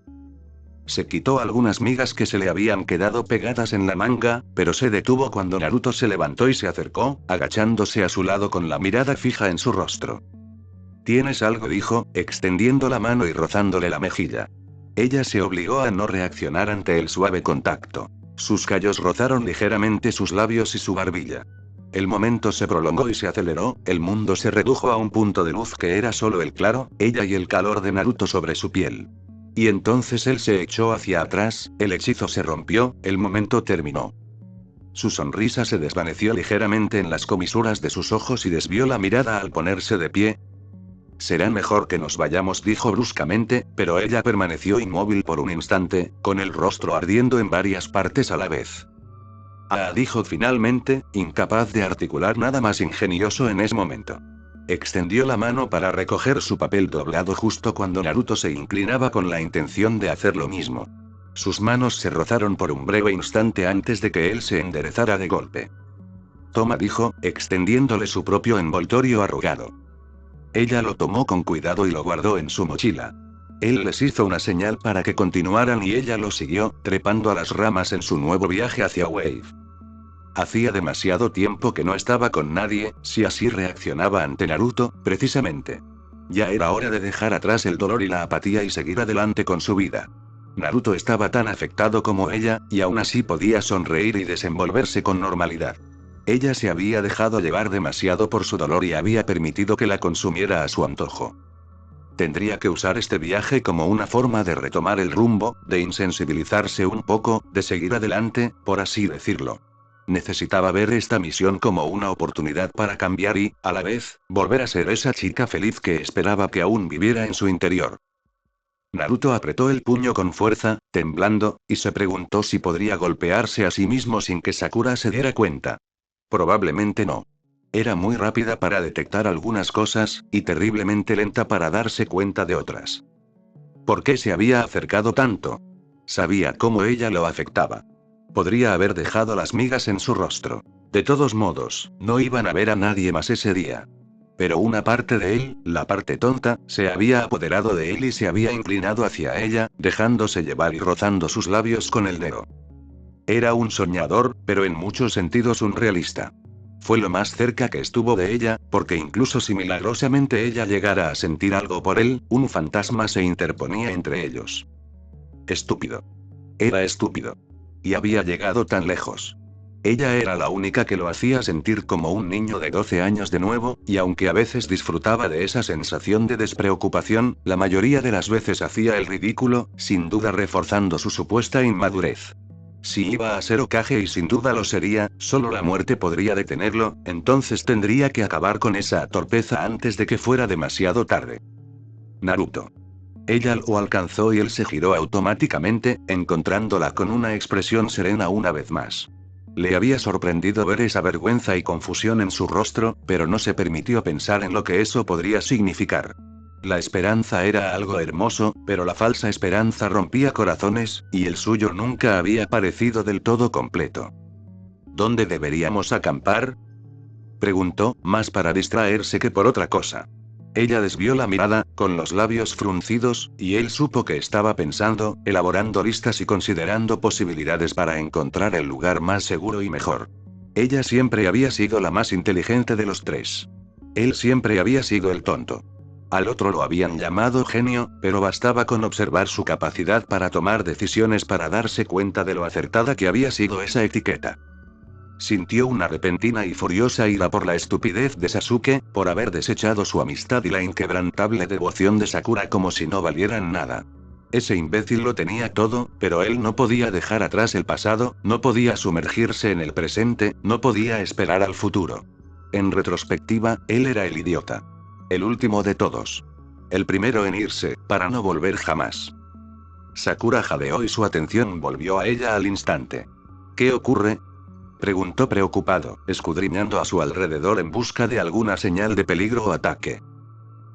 Se quitó algunas migas que se le habían quedado pegadas en la manga, pero se detuvo cuando Naruto se levantó y se acercó, agachándose a su lado con la mirada fija en su rostro. ¿Tienes algo?, dijo, extendiendo la mano y rozándole la mejilla. Ella se obligó a no reaccionar ante el suave contacto. Sus callos rozaron ligeramente sus labios y su barbilla. El momento se prolongó y se aceleró, el mundo se redujo a un punto de luz que era solo el claro, ella y el calor de Naruto sobre su piel. Y entonces él se echó hacia atrás, el hechizo se rompió, el momento terminó. Su sonrisa se desvaneció ligeramente en las comisuras de sus ojos y desvió la mirada al ponerse de pie. Será mejor que nos vayamos, dijo bruscamente, pero ella permaneció inmóvil por un instante, con el rostro ardiendo en varias partes a la vez. Ah, dijo finalmente, incapaz de articular nada más ingenioso en ese momento. Extendió la mano para recoger su papel doblado justo cuando Naruto se inclinaba con la intención de hacer lo mismo. Sus manos se rozaron por un breve instante antes de que él se enderezara de golpe. Toma, dijo, extendiéndole su propio envoltorio arrugado. Ella lo tomó con cuidado y lo guardó en su mochila. Él les hizo una señal para que continuaran y ella lo siguió, trepando a las ramas en su nuevo viaje hacia Wave. Hacía demasiado tiempo que no estaba con nadie, si así reaccionaba ante Naruto, precisamente. Ya era hora de dejar atrás el dolor y la apatía y seguir adelante con su vida. Naruto estaba tan afectado como ella, y aún así podía sonreír y desenvolverse con normalidad. Ella se había dejado llevar demasiado por su dolor y había permitido que la consumiera a su antojo. Tendría que usar este viaje como una forma de retomar el rumbo, de insensibilizarse un poco, de seguir adelante, por así decirlo. Necesitaba ver esta misión como una oportunidad para cambiar y, a la vez, volver a ser esa chica feliz que esperaba que aún viviera en su interior. Naruto apretó el puño con fuerza, temblando, y se preguntó si podría golpearse a sí mismo sin que Sakura se diera cuenta. Probablemente no. Era muy rápida para detectar algunas cosas, y terriblemente lenta para darse cuenta de otras. ¿Por qué se había acercado tanto? Sabía cómo ella lo afectaba. Podría haber dejado las migas en su rostro. De todos modos, no iban a ver a nadie más ese día. Pero una parte de él, la parte tonta, se había apoderado de él y se había inclinado hacia ella, dejándose llevar y rozando sus labios con el dedo. Era un soñador, pero en muchos sentidos un realista. Fue lo más cerca que estuvo de ella, porque incluso si milagrosamente ella llegara a sentir algo por él, un fantasma se interponía entre ellos. Estúpido. Era estúpido. Y había llegado tan lejos. Ella era la única que lo hacía sentir como un niño de 12 años de nuevo, y aunque a veces disfrutaba de esa sensación de despreocupación, la mayoría de las veces hacía el ridículo, sin duda reforzando su supuesta inmadurez. Si iba a ser Hokage y sin duda lo sería, solo la muerte podría detenerlo, entonces tendría que acabar con esa torpeza antes de que fuera demasiado tarde. Naruto. Ella lo alcanzó y él se giró automáticamente, encontrándola con una expresión serena una vez más. Le había sorprendido ver esa vergüenza y confusión en su rostro, pero no se permitió pensar en lo que eso podría significar. La esperanza era algo hermoso, pero la falsa esperanza rompía corazones, y el suyo nunca había parecido del todo completo. ¿Dónde deberíamos acampar?, preguntó, más para distraerse que por otra cosa. Ella desvió la mirada, con los labios fruncidos, y él supo que estaba pensando, elaborando listas y considerando posibilidades para encontrar el lugar más seguro y mejor. Ella siempre había sido la más inteligente de los tres. Él siempre había sido el tonto. Al otro lo habían llamado genio, pero bastaba con observar su capacidad para tomar decisiones para darse cuenta de lo acertada que había sido esa etiqueta. Sintió una repentina y furiosa ira por la estupidez de Sasuke, por haber desechado su amistad y la inquebrantable devoción de Sakura como si no valieran nada. Ese imbécil lo tenía todo, pero él no podía dejar atrás el pasado, no podía sumergirse en el presente, no podía esperar al futuro. En retrospectiva, él era el idiota. El último de todos. El primero en irse, para no volver jamás. Sakura jadeó y su atención volvió a ella al instante. ¿Qué ocurre?, preguntó preocupado, escudriñando a su alrededor en busca de alguna señal de peligro o ataque.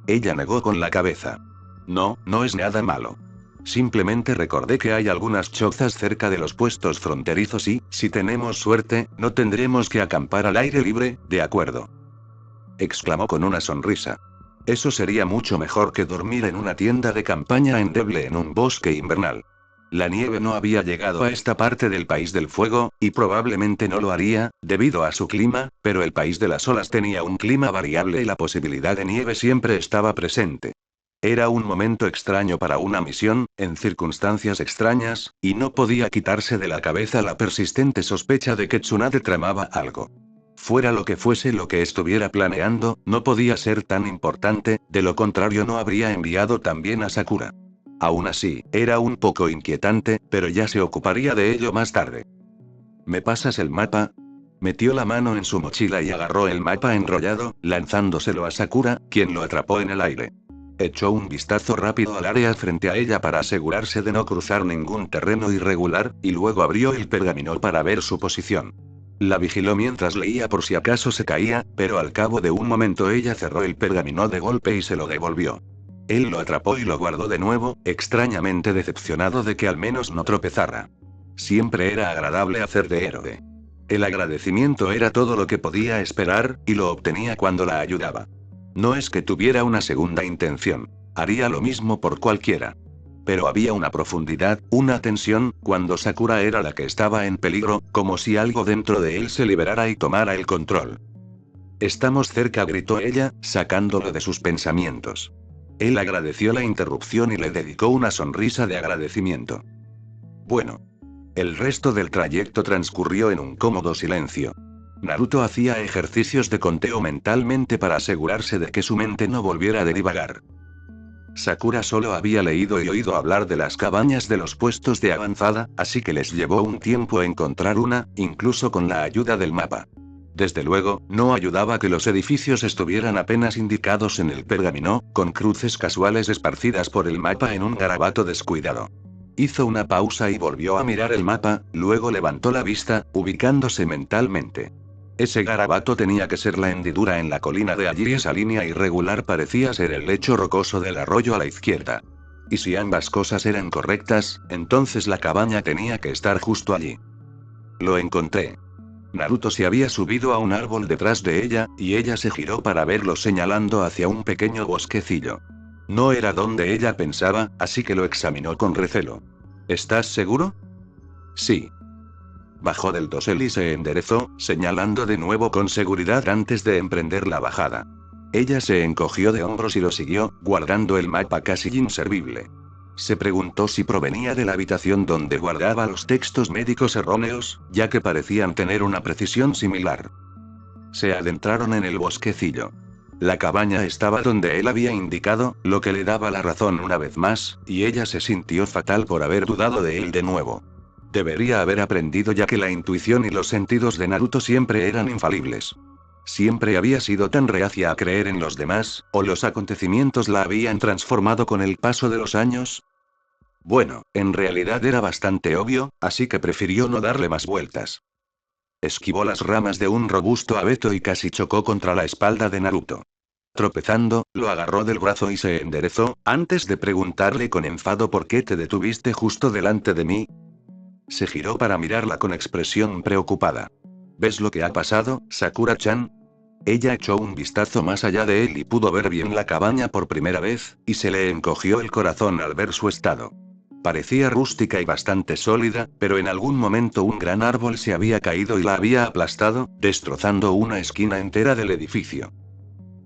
Ella negó con la cabeza. No, no es nada malo. Simplemente recordé que hay algunas chozas cerca de los puestos fronterizos y, si tenemos suerte, no tendremos que acampar al aire libre, ¿de acuerdo?, exclamó con una sonrisa. Eso sería mucho mejor que dormir en una tienda de campaña endeble en un bosque invernal. la nieve no había llegado a esta parte del país del fuego, y probablemente no lo haría, debido a su clima, pero el país de las olas tenía un clima variable y la posibilidad de nieve siempre estaba presente. Era un momento extraño para una misión, en circunstancias extrañas, y no podía quitarse de la cabeza la persistente sospecha de que Tsunade tramaba algo. Fuera lo que fuese lo que estuviera planeando, no podía ser tan importante, de lo contrario no habría enviado también a Sakura. Aún así, era un poco inquietante, pero ya se ocuparía de ello más tarde. ¿Me pasas el mapa? Metió la mano en su mochila y agarró el mapa enrollado, lanzándoselo a Sakura, quien lo atrapó en el aire. Echó un vistazo rápido al área frente a ella para asegurarse de no cruzar ningún terreno irregular, y luego abrió el pergamino para ver su posición. La vigiló mientras leía por si acaso se caía, pero al cabo de un momento ella cerró el pergamino de golpe y se lo devolvió. Él lo atrapó y lo guardó de nuevo, extrañamente decepcionado de que al menos no tropezara. Siempre era agradable hacer de héroe. El agradecimiento era todo lo que podía esperar, y lo obtenía cuando la ayudaba. No es que tuviera una segunda intención. Haría lo mismo por cualquiera. Pero había una profundidad, una tensión, cuando Sakura era la que estaba en peligro, como si algo dentro de él se liberara y tomara el control. Estamos cerca, gritó ella, sacándolo de sus pensamientos. Él agradeció la interrupción y le dedicó una sonrisa de agradecimiento. Bueno. El resto del trayecto transcurrió en un cómodo silencio. Naruto hacía ejercicios de conteo mentalmente para asegurarse de que su mente no volviera a divagar. Sakura solo había leído y oído hablar de las cabañas de los puestos de avanzada, así que les llevó un tiempo encontrar una, incluso con la ayuda del mapa. Desde luego, no ayudaba que los edificios estuvieran apenas indicados en el pergamino, con cruces casuales esparcidas por el mapa en un garabato descuidado. Hizo una pausa y volvió a mirar el mapa, luego levantó la vista, ubicándose mentalmente. Ese garabato tenía que ser la hendidura en la colina de allí y esa línea irregular parecía ser el lecho rocoso del arroyo a la izquierda. Y si ambas cosas eran correctas, entonces la cabaña tenía que estar justo allí. Lo encontré. Naruto se había subido a un árbol detrás de ella, y ella se giró para verlo señalando hacia un pequeño bosquecillo. No era donde ella pensaba, así que lo examinó con recelo. ¿Estás seguro? Sí. Bajó del dosel y se enderezó, señalando de nuevo con seguridad antes de emprender la bajada. Ella se encogió de hombros y lo siguió, guardando el mapa casi inservible. Se preguntó si provenía de la habitación donde guardaba los textos médicos erróneos, ya que parecían tener una precisión similar. Se adentraron en el bosquecillo. La cabaña estaba donde él había indicado, lo que le daba la razón una vez más, y ella se sintió fatal por haber dudado de él de nuevo. Debería haber aprendido ya que la intuición y los sentidos de Naruto siempre eran infalibles. Siempre había sido tan reacia a creer en los demás, o los acontecimientos la habían transformado con el paso de los años. Bueno, en realidad era bastante obvio, así que prefirió no darle más vueltas. Esquivó las ramas de un robusto abeto y casi chocó contra la espalda de Naruto. Tropezando, lo agarró del brazo y se enderezó, antes de preguntarle con enfado por qué te detuviste justo delante de mí. Se giró para mirarla con expresión preocupada. ¿Ves lo que ha pasado, Sakura-chan? Ella echó un vistazo más allá de él y pudo ver bien la cabaña por primera vez, y se le encogió el corazón al ver su estado. Parecía rústica y bastante sólida, pero en algún momento un gran árbol se había caído y la había aplastado, destrozando una esquina entera del edificio.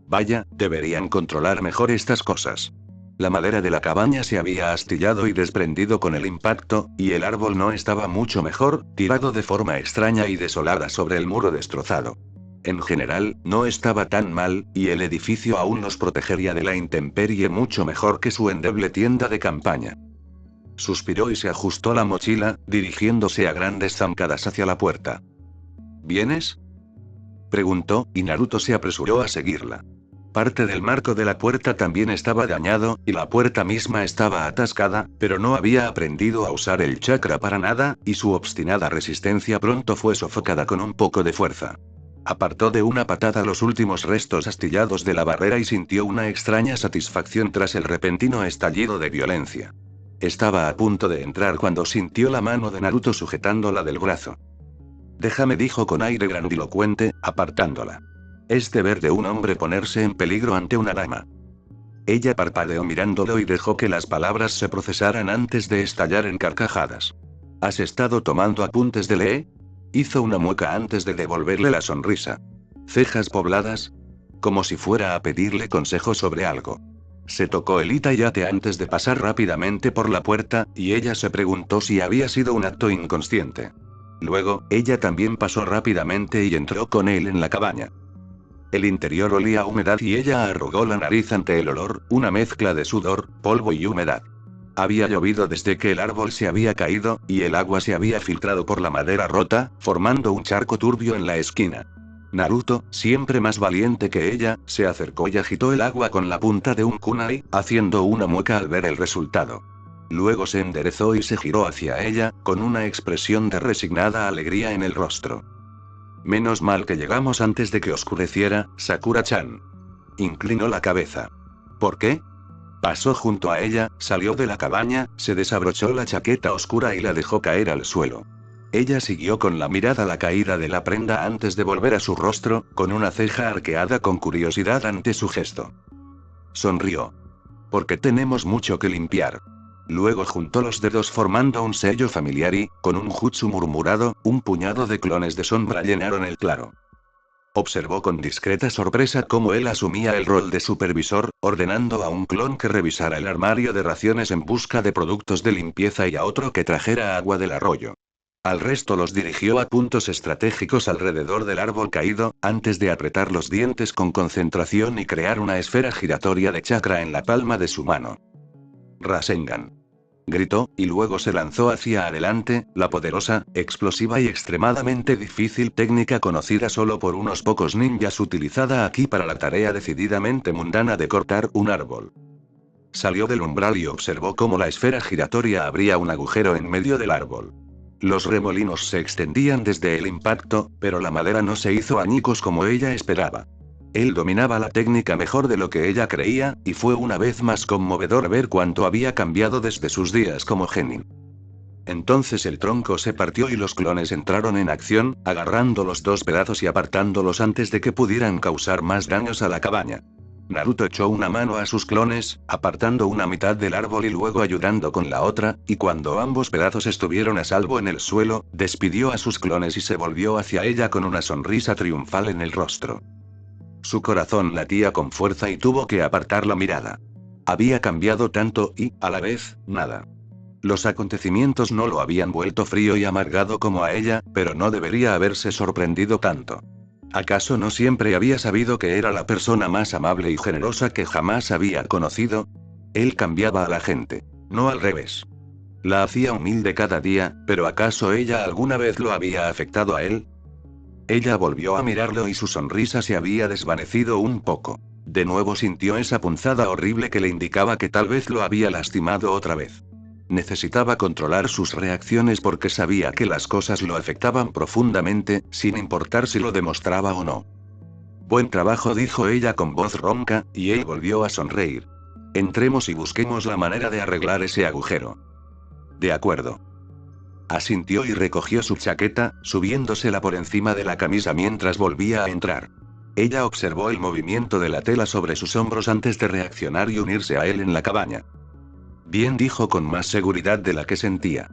Vaya, deberían controlar mejor estas cosas. La madera de la cabaña se había astillado y desprendido con el impacto, y el árbol no estaba mucho mejor, tirado de forma extraña y desolada sobre el muro destrozado. En general, no estaba tan mal, y el edificio aún los protegería de la intemperie mucho mejor que su endeble tienda de campaña. Suspiró y se ajustó la mochila, dirigiéndose a grandes zancadas hacia la puerta. ¿Vienes?, preguntó, y Naruto se apresuró a seguirla. Parte del marco de la puerta también estaba dañado, y la puerta misma estaba atascada, pero no había aprendido a usar el chakra para nada, y su obstinada resistencia pronto fue sofocada con un poco de fuerza. Apartó de una patada los últimos restos astillados de la barrera y sintió una extraña satisfacción tras el repentino estallido de violencia. Estaba a punto de entrar cuando sintió la mano de Naruto sujetándola del brazo. Déjame, dijo con aire grandilocuente, apartándola. Es deber de un hombre ponerse en peligro ante una dama. Ella parpadeó mirándolo y dejó que las palabras se procesaran antes de estallar en carcajadas. ¿Has estado tomando apuntes de Lee? Hizo una mueca antes de devolverle la sonrisa. Cejas pobladas. Como si fuera a pedirle consejo sobre algo. Se tocó el itayate antes de pasar rápidamente por la puerta, y ella se preguntó si había sido un acto inconsciente. Luego, ella también pasó rápidamente y entró con él en la cabaña. El interior olía a humedad y ella arrugó la nariz ante el olor, una mezcla de sudor, polvo y humedad. Había llovido desde que el árbol se había caído, y el agua se había filtrado por la madera rota, formando un charco turbio en la esquina. Naruto, siempre más valiente que ella, se acercó y agitó el agua con la punta de un kunai, haciendo una mueca al ver el resultado. Luego se enderezó y se giró hacia ella, con una expresión de resignada alegría en el rostro. Menos mal que llegamos antes de que oscureciera, Sakura-chan. Inclinó la cabeza. ¿Por qué? Pasó junto a ella, salió de la cabaña, se desabrochó la chaqueta oscura y la dejó caer al suelo. Ella siguió con la mirada la caída de la prenda antes de volver a su rostro, con una ceja arqueada con curiosidad ante su gesto. Sonrió. Porque tenemos mucho que limpiar. Luego juntó los dedos formando un sello familiar y, con un jutsu murmurado, un puñado de clones de sombra llenaron el claro. Observó con discreta sorpresa cómo él asumía el rol de supervisor, ordenando a un clon que revisara el armario de raciones en busca de productos de limpieza y a otro que trajera agua del arroyo. Al resto los dirigió a puntos estratégicos alrededor del árbol caído, antes de apretar los dientes con concentración y crear una esfera giratoria de chakra en la palma de su mano. Rasengan. Gritó, y luego se lanzó hacia adelante, la poderosa, explosiva y extremadamente difícil técnica conocida solo por unos pocos ninjas utilizada aquí para la tarea decididamente mundana de cortar un árbol. Salió del umbral y observó cómo la esfera giratoria abría un agujero en medio del árbol. Los remolinos se extendían desde el impacto, pero la madera no se hizo añicos como ella esperaba. Él dominaba la técnica mejor de lo que ella creía, y fue una vez más conmovedor ver cuánto había cambiado desde sus días como genin. Entonces el tronco se partió y los clones entraron en acción, agarrando los dos pedazos y apartándolos antes de que pudieran causar más daños a la cabaña. Naruto echó una mano a sus clones, apartando una mitad del árbol y luego ayudando con la otra, y cuando ambos pedazos estuvieron a salvo en el suelo, despidió a sus clones y se volvió hacia ella con una sonrisa triunfal en el rostro. Su corazón latía con fuerza y tuvo que apartar la mirada. Había cambiado tanto y, a la vez, nada. Los acontecimientos no lo habían vuelto frío y amargado como a ella, pero no debería haberse sorprendido tanto. ¿Acaso no siempre había sabido que era la persona más amable y generosa que jamás había conocido? Él cambiaba a la gente, no al revés. La hacía humilde cada día, pero ¿acaso ella alguna vez lo había afectado a él? Ella volvió a mirarlo y su sonrisa se había desvanecido un poco. De nuevo sintió esa punzada horrible que le indicaba que tal vez lo había lastimado otra vez. Necesitaba controlar sus reacciones porque sabía que las cosas lo afectaban profundamente, sin importar si lo demostraba o no. Buen trabajo, dijo ella con voz ronca, y él volvió a sonreír. Entremos y busquemos la manera de arreglar ese agujero. De acuerdo. Asintió y recogió su chaqueta, subiéndosela por encima de la camisa mientras volvía a entrar. Ella observó el movimiento de la tela sobre sus hombros antes de reaccionar y unirse a él en la cabaña. Bien, dijo con más seguridad de la que sentía.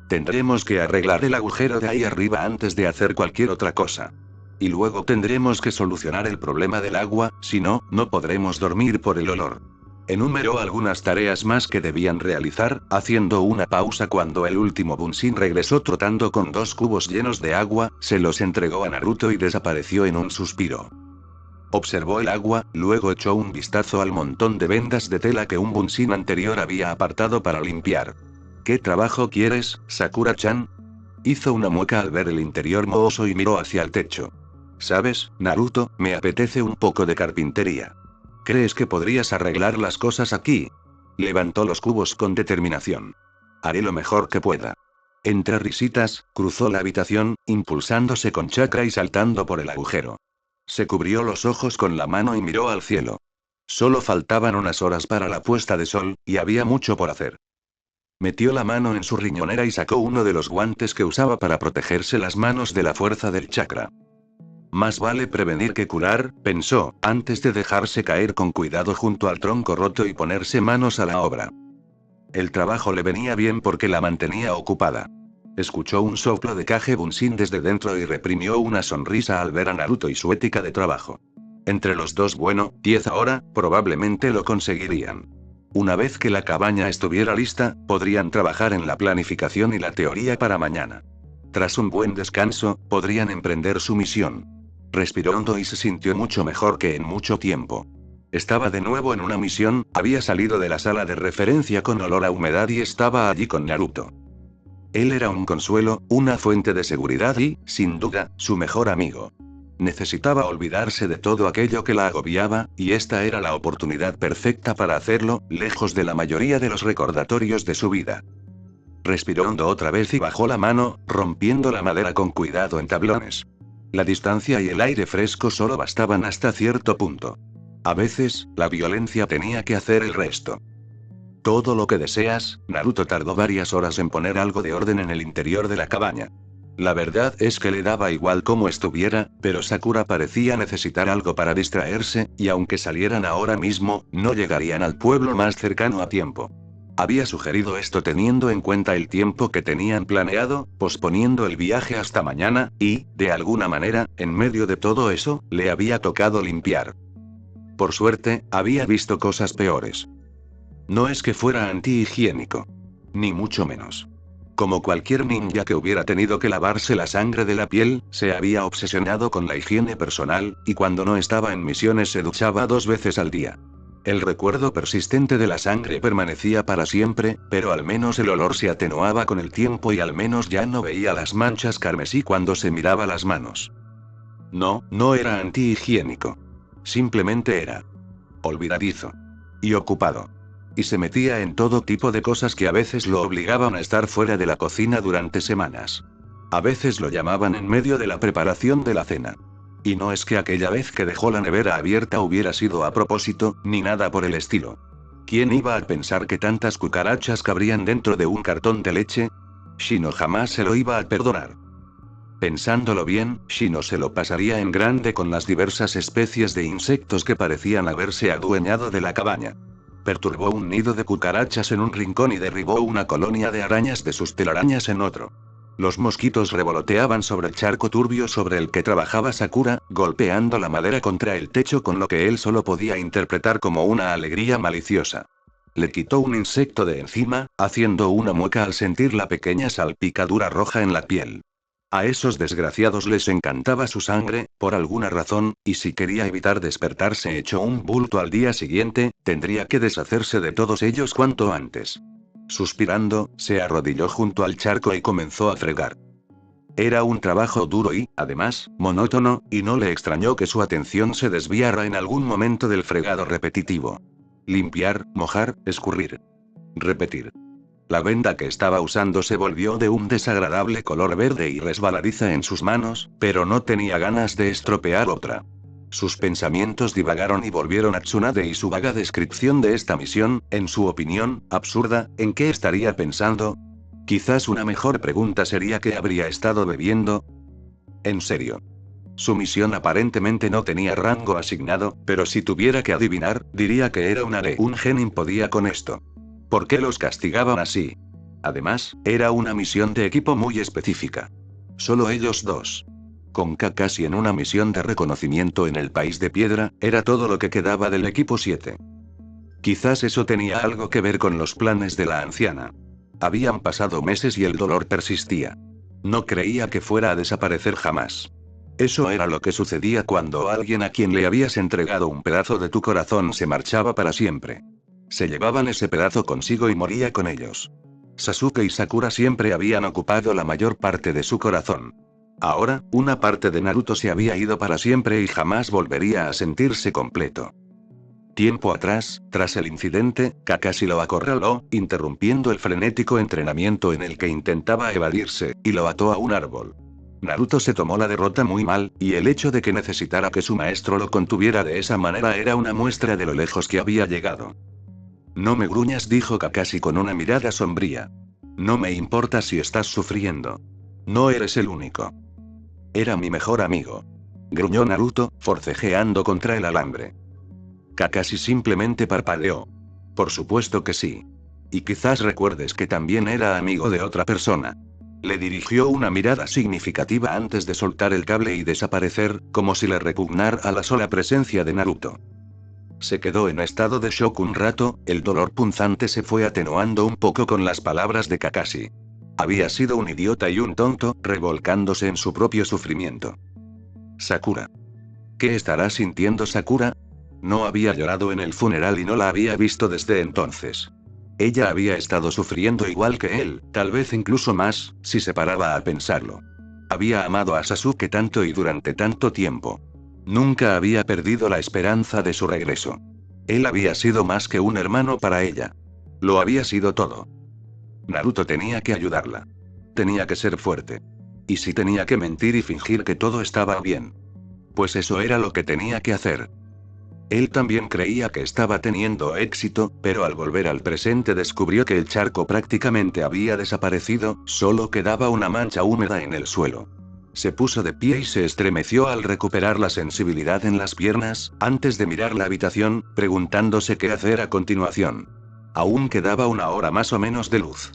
Tendremos que arreglar el agujero de ahí arriba antes de hacer cualquier otra cosa. Y luego tendremos que solucionar el problema del agua, si no, no podremos dormir por el olor. Enumeró algunas tareas más que debían realizar, haciendo una pausa cuando el último Bunshin regresó trotando con 2 cubos llenos de agua, se los entregó a Naruto y desapareció en un suspiro. Observó el agua, luego echó un vistazo al montón de vendas de tela que un Bunshin anterior había apartado para limpiar. ¿Qué trabajo quieres, Sakura-chan? Hizo una mueca al ver el interior mohoso y miró hacia el techo. ¿Sabes, Naruto, me apetece un poco de carpintería? ¿Crees que podrías arreglar las cosas aquí? Levantó los cubos con determinación. Haré lo mejor que pueda. Entre risitas, cruzó la habitación, impulsándose con chakra y saltando por el agujero. Se cubrió los ojos con la mano y miró al cielo. Solo faltaban unas horas para la puesta de sol, y había mucho por hacer. Metió la mano en su riñonera y sacó uno de los guantes que usaba para protegerse las manos de la fuerza del chakra. Más vale prevenir que curar, pensó, antes de dejarse caer con cuidado junto al tronco roto y ponerse manos a la obra. El trabajo le venía bien porque la mantenía ocupada. Escuchó un soplo de Kage Bunshin desde dentro y reprimió una sonrisa al ver a Naruto y su ética de trabajo. Entre los dos, bueno, 10 ahora, probablemente lo conseguirían. Una vez que la cabaña estuviera lista, podrían trabajar en la planificación y la teoría para mañana. Tras un buen descanso, podrían emprender su misión. Respiró hondo y se sintió mucho mejor que en mucho tiempo. Estaba de nuevo en una misión, había salido de la sala de referencia con olor a humedad y estaba allí con Naruto. Él era un consuelo, una fuente de seguridad y, sin duda, su mejor amigo. Necesitaba olvidarse de todo aquello que la agobiaba, y esta era la oportunidad perfecta para hacerlo, lejos de la mayoría de los recordatorios de su vida. Respiró hondo otra vez y bajó la mano, rompiendo la madera con cuidado en tablones. La distancia y el aire fresco solo bastaban hasta cierto punto. A veces, la violencia tenía que hacer el resto. Todo lo que deseas. Naruto tardó varias horas en poner algo de orden en el interior de la cabaña. La verdad es que le daba igual cómo estuviera, pero Sakura parecía necesitar algo para distraerse, y aunque salieran ahora mismo, no llegarían al pueblo más cercano a tiempo. Había sugerido esto teniendo en cuenta el tiempo que tenían planeado, posponiendo el viaje hasta mañana, y, de alguna manera, en medio de todo eso, le había tocado limpiar. Por suerte, había visto cosas peores. No es que fuera antihigiénico. Ni mucho menos. Como cualquier ninja que hubiera tenido que lavarse la sangre de la piel, se había obsesionado con la higiene personal, y cuando no estaba en misiones se duchaba 2 veces al día. El recuerdo persistente de la sangre permanecía para siempre, pero al menos el olor se atenuaba con el tiempo y al menos ya no veía las manchas carmesí cuando se miraba las manos. No, no era antihigiénico. Simplemente era olvidadizo. Y ocupado. Y se metía en todo tipo de cosas que a veces lo obligaban a estar fuera de la cocina durante semanas. A veces lo llamaban en medio de la preparación de la cena. Y no es que aquella vez que dejó la nevera abierta hubiera sido a propósito, ni nada por el estilo. ¿Quién iba a pensar que tantas cucarachas cabrían dentro de un cartón de leche? Shino jamás se lo iba a perdonar. Pensándolo bien, Shino se lo pasaría en grande con las diversas especies de insectos que parecían haberse adueñado de la cabaña. Perturbó un nido de cucarachas en un rincón y derribó una colonia de arañas de sus telarañas en otro. Los mosquitos revoloteaban sobre el charco turbio sobre el que trabajaba Sakura, golpeando la madera contra el techo con lo que él solo podía interpretar como una alegría maliciosa. Le quitó un insecto de encima, haciendo una mueca al sentir la pequeña salpicadura roja en la piel. A esos desgraciados les encantaba su sangre, por alguna razón, y si quería evitar despertarse hecho un bulto al día siguiente, tendría que deshacerse de todos ellos cuanto antes. Suspirando, se arrodilló junto al charco y comenzó a fregar. Era un trabajo duro y, además, monótono, y no le extrañó que su atención se desviara en algún momento del fregado repetitivo. Limpiar, mojar, escurrir. Repetir. La venda que estaba usando se volvió de un desagradable color verde y resbaladiza en sus manos, pero no tenía ganas de estropear otra. Sus pensamientos divagaron y volvieron a Tsunade y su vaga descripción de esta misión, en su opinión, absurda. ¿En qué estaría pensando? Quizás una mejor pregunta sería ¿qué habría estado bebiendo? En serio. Su misión aparentemente no tenía rango asignado, pero si tuviera que adivinar, diría que era una de un genin podía con esto. ¿Por qué los castigaban así? Además, era una misión de equipo muy específica. Solo ellos dos. Con Kakashi en una misión de reconocimiento en el País de Piedra, era todo lo que quedaba del equipo 7. Quizás eso tenía algo que ver con los planes de la anciana. Habían pasado meses y el dolor persistía. No creía que fuera a desaparecer jamás. Eso era lo que sucedía cuando alguien a quien le habías entregado un pedazo de tu corazón se marchaba para siempre. Se llevaban ese pedazo consigo y moría con ellos. Sasuke y Sakura siempre habían ocupado la mayor parte de su corazón. Ahora, una parte de Naruto se había ido para siempre y jamás volvería a sentirse completo. Tiempo atrás, tras el incidente, Kakashi lo acorraló, interrumpiendo el frenético entrenamiento en el que intentaba evadirse, y lo ató a un árbol. Naruto se tomó la derrota muy mal, y el hecho de que necesitara que su maestro lo contuviera de esa manera era una muestra de lo lejos que había llegado. No me gruñas, dijo Kakashi con una mirada sombría. No me importa si estás sufriendo. No eres el único. Era mi mejor amigo. gruñó Naruto, forcejeando contra el alambre. Kakashi simplemente parpadeó. Por supuesto que sí. Y quizás recuerdes que también era amigo de otra persona. Le dirigió una mirada significativa antes de soltar el cable y desaparecer, como si le repugnara la sola presencia de Naruto. Se quedó en estado de shock un rato, el dolor punzante se fue atenuando un poco con las palabras de Kakashi. Había sido un idiota y un tonto, revolcándose en su propio sufrimiento. Sakura. ¿Qué estará sintiendo Sakura? No había llorado en el funeral y no la había visto desde entonces. Ella había estado sufriendo igual que él, tal vez incluso más, si se paraba a pensarlo. Había amado a Sasuke tanto y durante tanto tiempo. Nunca había perdido la esperanza de su regreso. Él había sido más que un hermano para ella. Lo había sido todo. Naruto tenía que ayudarla. Tenía que ser fuerte. Y si tenía que mentir y fingir que todo estaba bien. Pues eso era lo que tenía que hacer. Él también creía que estaba teniendo éxito, pero al volver al presente descubrió que el charco prácticamente había desaparecido, solo quedaba una mancha húmeda en el suelo. Se puso de pie y se estremeció al recuperar la sensibilidad en las piernas, antes de mirar la habitación, preguntándose qué hacer a continuación. Aún quedaba una hora más o menos de luz.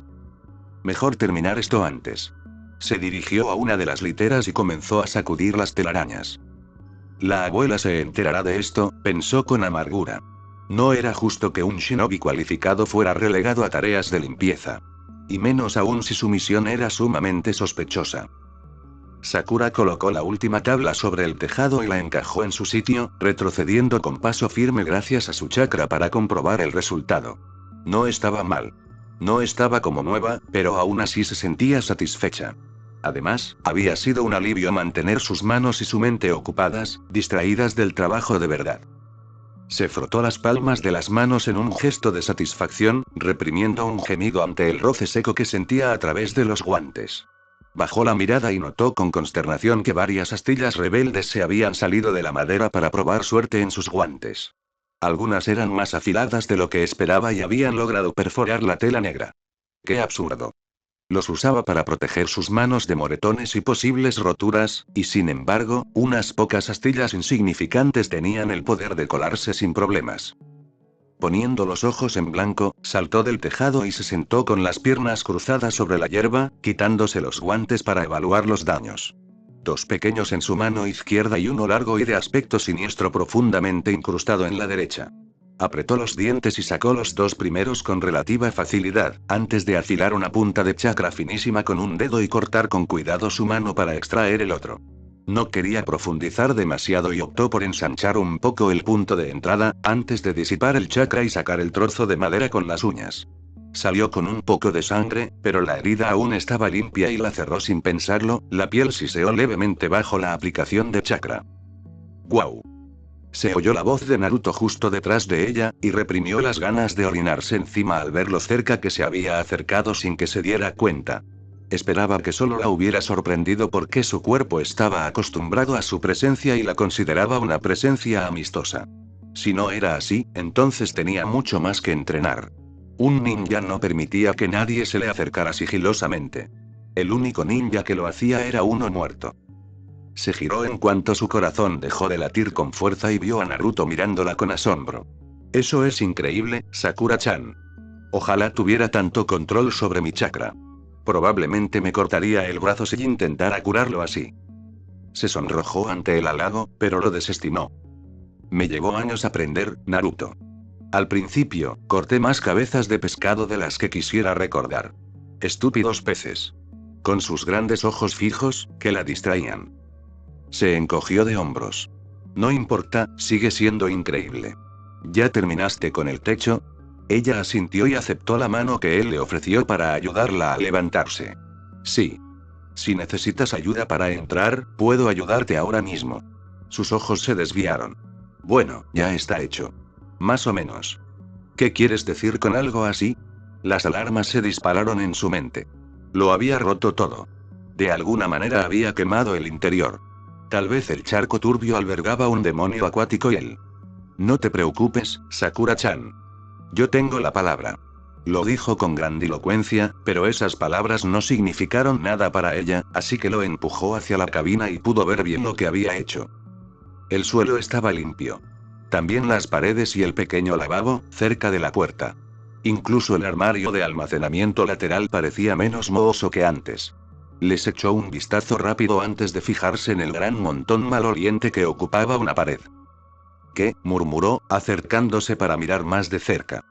Mejor terminar esto antes. Se dirigió a una de las literas y comenzó a sacudir las telarañas. La abuela se enterará de esto, pensó con amargura. No era justo que un shinobi cualificado fuera relegado a tareas de limpieza. Y menos aún si su misión era sumamente sospechosa. Sakura colocó la última tabla sobre el tejado y la encajó en su sitio, retrocediendo con paso firme gracias a su chakra para comprobar el resultado. No estaba mal. No estaba como nueva, pero aún así se sentía satisfecha. Además, había sido un alivio mantener sus manos y su mente ocupadas, distraídas del trabajo de verdad. Se frotó las palmas de las manos en un gesto de satisfacción, reprimiendo un gemido ante el roce seco que sentía a través de los guantes. Bajó la mirada y notó con consternación que varias astillas rebeldes se habían salido de la madera para probar suerte en sus guantes. Algunas eran más afiladas de lo que esperaba y habían logrado perforar la tela negra. ¡Qué absurdo! Los usaba para proteger sus manos de moretones y posibles roturas, y sin embargo, unas pocas astillas insignificantes tenían el poder de colarse sin problemas. Poniendo los ojos en blanco, saltó del tejado y se sentó con las piernas cruzadas sobre la hierba, quitándose los guantes para evaluar los daños. 2 pequeños en su mano izquierda y uno largo y de aspecto siniestro profundamente incrustado en la derecha. Apretó los dientes y sacó los 2 primeros con relativa facilidad, antes de afilar una punta de chakra finísima con un dedo y cortar con cuidado su mano para extraer el otro. No quería profundizar demasiado y optó por ensanchar un poco el punto de entrada, antes de disipar el chakra y sacar el trozo de madera con las uñas. Salió con un poco de sangre, pero la herida aún estaba limpia y la cerró sin pensarlo, la piel siseó levemente bajo la aplicación de chakra. ¡Guau! Se oyó la voz de Naruto justo detrás de ella, y reprimió las ganas de orinarse encima al ver lo cerca que se había acercado sin que se diera cuenta. Esperaba que solo la hubiera sorprendido porque su cuerpo estaba acostumbrado a su presencia y la consideraba una presencia amistosa. Si no era así, entonces tenía mucho más que entrenar. Un ninja no permitía que nadie se le acercara sigilosamente. El único ninja que lo hacía era uno muerto. Se giró en cuanto su corazón dejó de latir con fuerza y vio a Naruto mirándola con asombro. Eso es increíble, Sakura-chan. Ojalá tuviera tanto control sobre mi chakra. Probablemente me cortaría el brazo si intentara curarlo así. Se sonrojó ante el halago, pero lo desestimó. Me llevó años aprender, Naruto. Al principio, corté más cabezas de pescado de las que quisiera recordar. Estúpidos peces. Con sus grandes ojos fijos, que la distraían. Se encogió de hombros. No importa, sigue siendo increíble. ¿Ya terminaste con el techo? Ella asintió y aceptó la mano que él le ofreció para ayudarla a levantarse. Sí. Si necesitas ayuda para entrar, puedo ayudarte ahora mismo. Sus ojos se desviaron. Bueno, ya está hecho. Más o menos. ¿Qué quieres decir con algo así? Las alarmas se dispararon en su mente. Lo había roto todo. De alguna manera había quemado el interior. Tal vez el charco turbio albergaba un demonio acuático y él. No te preocupes, Sakura-chan. Yo tengo la palabra. Lo dijo con grandilocuencia, pero esas palabras no significaron nada para ella, así que lo empujó hacia la cabina y pudo ver bien lo que había hecho. El suelo estaba limpio. También las paredes y el pequeño lavabo, cerca de la puerta. Incluso el armario de almacenamiento lateral parecía menos mohoso que antes. Les echó un vistazo rápido antes de fijarse en el gran montón maloliente que ocupaba una pared. ¿Qué?, murmuró, acercándose para mirar más de cerca.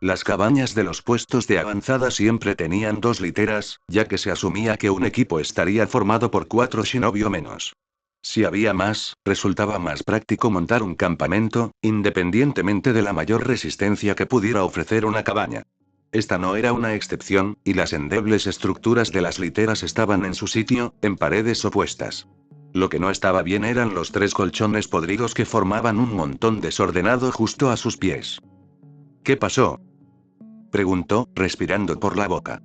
Las cabañas de los puestos de avanzada siempre tenían 2 literas, ya que se asumía que un equipo estaría formado por 4 shinobi o menos. Si había más, resultaba más práctico montar un campamento, independientemente de la mayor resistencia que pudiera ofrecer una cabaña. Esta no era una excepción, y las endebles estructuras de las literas estaban en su sitio, en paredes opuestas. Lo que no estaba bien eran los 3 colchones podridos que formaban un montón desordenado justo a sus pies. ¿Qué pasó?, preguntó, respirando por la boca.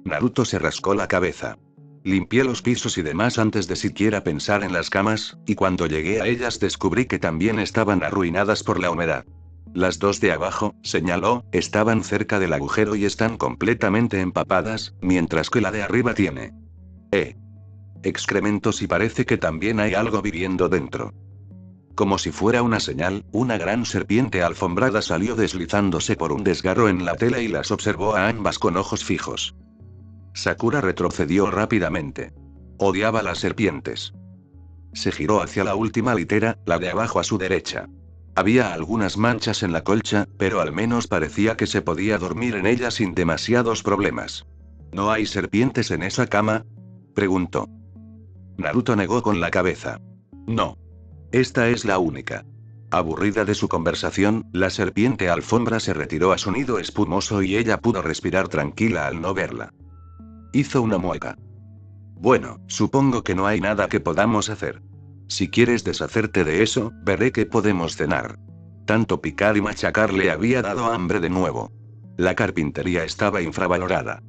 Naruto se rascó la cabeza. Limpié los pisos y demás antes de siquiera pensar en las camas, y cuando llegué a ellas descubrí que también estaban arruinadas por la humedad. Las 2 de abajo, señaló, estaban cerca del agujero y están completamente empapadas, mientras que la de arriba tiene excrementos y parece que también hay algo viviendo dentro. Como si fuera una señal, una gran serpiente alfombrada salió deslizándose por un desgarro en la tela y las observó a ambas con ojos fijos. Sakura retrocedió rápidamente. Odiaba las serpientes. Se giró hacia la última litera, la de abajo a su derecha. Había algunas manchas en la colcha, pero al menos parecía que se podía dormir en ella sin demasiados problemas. ¿No hay serpientes en esa cama?, preguntó. Naruto negó con la cabeza. No. Esta es la única. Aburrida de su conversación, la serpiente alfombra se retiró a su nido espumoso y ella pudo respirar tranquila al no verla. Hizo una mueca. Bueno, supongo que no hay nada que podamos hacer. Si quieres deshacerte de eso, veré qué podemos cenar. Tanto picar y machacar le había dado hambre de nuevo. La carpintería estaba infravalorada.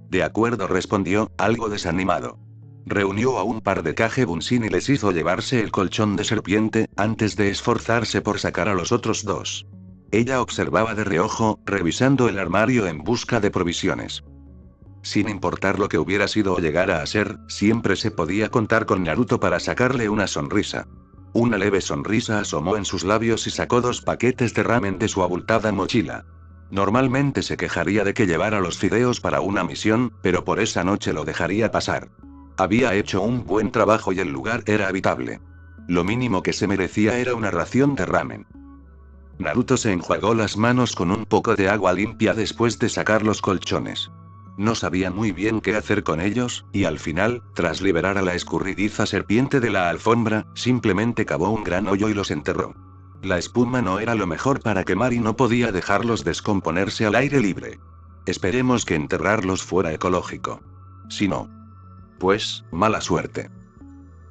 De acuerdo, respondió, algo desanimado. Reunió a un par de Kagebunsin y les hizo llevarse el colchón de serpiente, antes de esforzarse por sacar a los otros 2. Ella observaba de reojo, revisando el armario en busca de provisiones. Sin importar lo que hubiera sido o llegara a ser, siempre se podía contar con Naruto para sacarle una sonrisa. Una leve sonrisa asomó en sus labios y sacó 2 paquetes de ramen de su abultada mochila. Normalmente se quejaría de que llevara los fideos para una misión, pero por esa noche lo dejaría pasar. Había hecho un buen trabajo y el lugar era habitable. Lo mínimo que se merecía era una ración de ramen. Naruto se enjuagó las manos con un poco de agua limpia después de sacar los colchones. No sabía muy bien qué hacer con ellos, y al final, tras liberar a la escurridiza serpiente de la alfombra, simplemente cavó un gran hoyo y los enterró. La espuma no era lo mejor para quemar y no podía dejarlos descomponerse al aire libre. Esperemos que enterrarlos fuera ecológico. Si no, pues, mala suerte.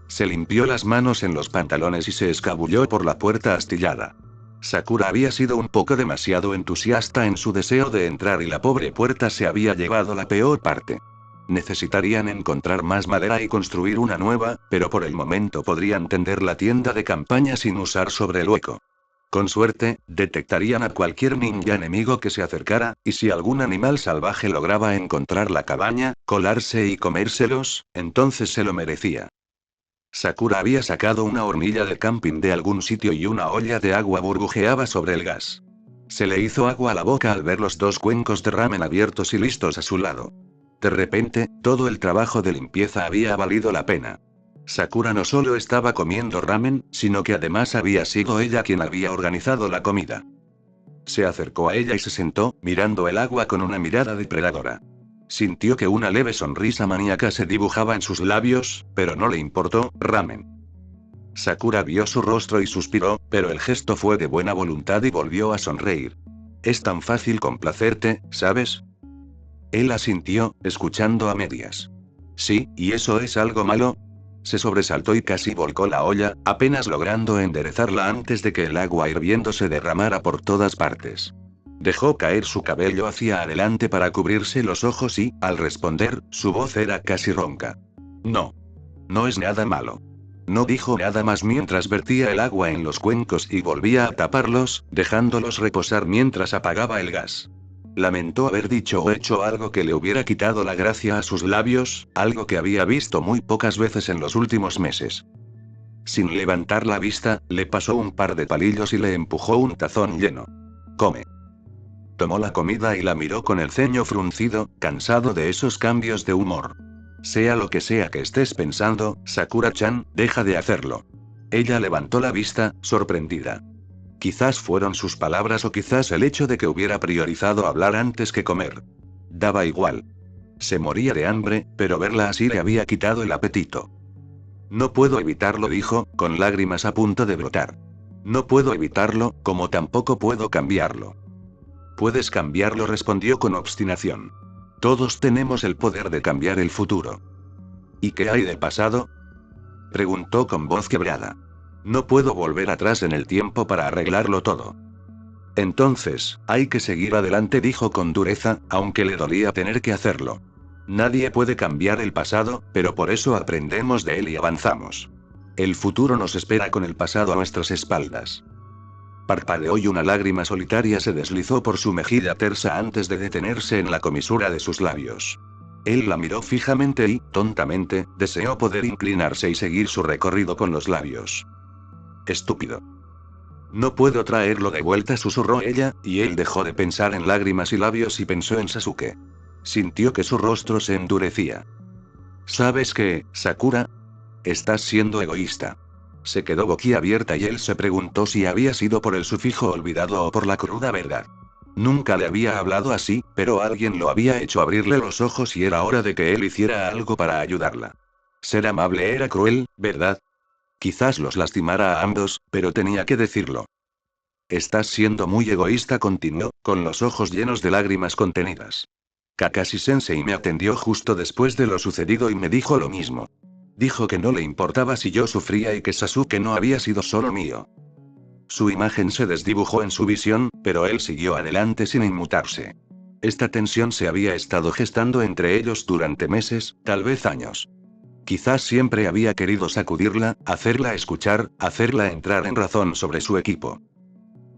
Se limpió las manos en los pantalones y se escabulló por la puerta astillada. Sakura había sido un poco demasiado entusiasta en su deseo de entrar y la pobre puerta se había llevado la peor parte. Necesitarían encontrar más madera y construir una nueva, pero por el momento podrían tender la tienda de campaña sin usar sobre el hueco. Con suerte, detectarían a cualquier ninja enemigo que se acercara, y si algún animal salvaje lograba encontrar la cabaña, colarse y comérselos, entonces se lo merecía. Sakura había sacado una hornilla de camping de algún sitio y una olla de agua burbujeaba sobre el gas. Se le hizo agua a la boca al ver los 2 cuencos de ramen abiertos y listos a su lado. De repente, todo el trabajo de limpieza había valido la pena. Sakura no solo estaba comiendo ramen, sino que además había sido ella quien había organizado la comida. Se acercó a ella y se sentó, mirando el agua con una mirada depredadora. Sintió que una leve sonrisa maníaca se dibujaba en sus labios, pero no le importó, ramen. Sakura vio su rostro y suspiró, pero el gesto fue de buena voluntad y volvió a sonreír. Es tan fácil complacerte, ¿sabes? Él asintió, escuchando a medias. Sí, ¿y eso es algo malo? Se sobresaltó y casi volcó la olla, apenas logrando enderezarla antes de que el agua hirviendo se derramara por todas partes. Dejó caer su cabello hacia adelante para cubrirse los ojos y, al responder, su voz era casi ronca. No. No es nada malo. No dijo nada más mientras vertía el agua en los cuencos y volvía a taparlos, dejándolos reposar mientras apagaba el gas. Lamentó haber dicho o hecho algo que le hubiera quitado la gracia a sus labios, algo que había visto muy pocas veces en los últimos meses. Sin levantar la vista, le pasó un par de palillos y le empujó un tazón lleno. Come. Tomó la comida y la miró con el ceño fruncido, cansado de esos cambios de humor. Sea lo que sea que estés pensando, Sakura-chan, deja de hacerlo. Ella levantó la vista, sorprendida. Quizás fueron sus palabras o quizás el hecho de que hubiera priorizado hablar antes que comer. Daba igual. Se moría de hambre, pero verla así le había quitado el apetito. No puedo evitarlo, dijo, con lágrimas a punto de brotar. No puedo evitarlo, como tampoco puedo cambiarlo. Puedes cambiarlo, respondió con obstinación. Todos tenemos el poder de cambiar el futuro. ¿Y qué hay del pasado? Preguntó con voz quebrada. No puedo volver atrás en el tiempo para arreglarlo todo. Entonces, hay que seguir adelante, dijo con dureza, aunque le dolía tener que hacerlo. Nadie puede cambiar el pasado, pero por eso aprendemos de él y avanzamos. El futuro nos espera con el pasado a nuestras espaldas. Parpadeó y una lágrima solitaria se deslizó por su mejilla tersa antes de detenerse en la comisura de sus labios. Él la miró fijamente y, tontamente, deseó poder inclinarse y seguir su recorrido con los labios. Estúpido. No puedo traerlo de vuelta, susurró ella, y él dejó de pensar en lágrimas y labios y pensó en Sasuke. Sintió que su rostro se endurecía. ¿Sabes qué, Sakura? Estás siendo egoísta. Se quedó boquiabierta y él se preguntó si había sido por el sufijo olvidado o por la cruda verdad. Nunca le había hablado así, pero alguien lo había hecho abrirle los ojos y era hora de que él hiciera algo para ayudarla. Ser amable era cruel, ¿verdad? Quizás los lastimara a ambos, pero tenía que decirlo. Estás siendo muy egoísta, continuó, con los ojos llenos de lágrimas contenidas. Kakashi-sensei me atendió justo después de lo sucedido y me dijo lo mismo. Dijo que no le importaba si yo sufría y que Sasuke no había sido solo mío. Su imagen se desdibujó en su visión, pero él siguió adelante sin inmutarse. Esta tensión se había estado gestando entre ellos durante meses, tal vez años. Quizás siempre había querido sacudirla, hacerla escuchar, hacerla entrar en razón sobre su equipo.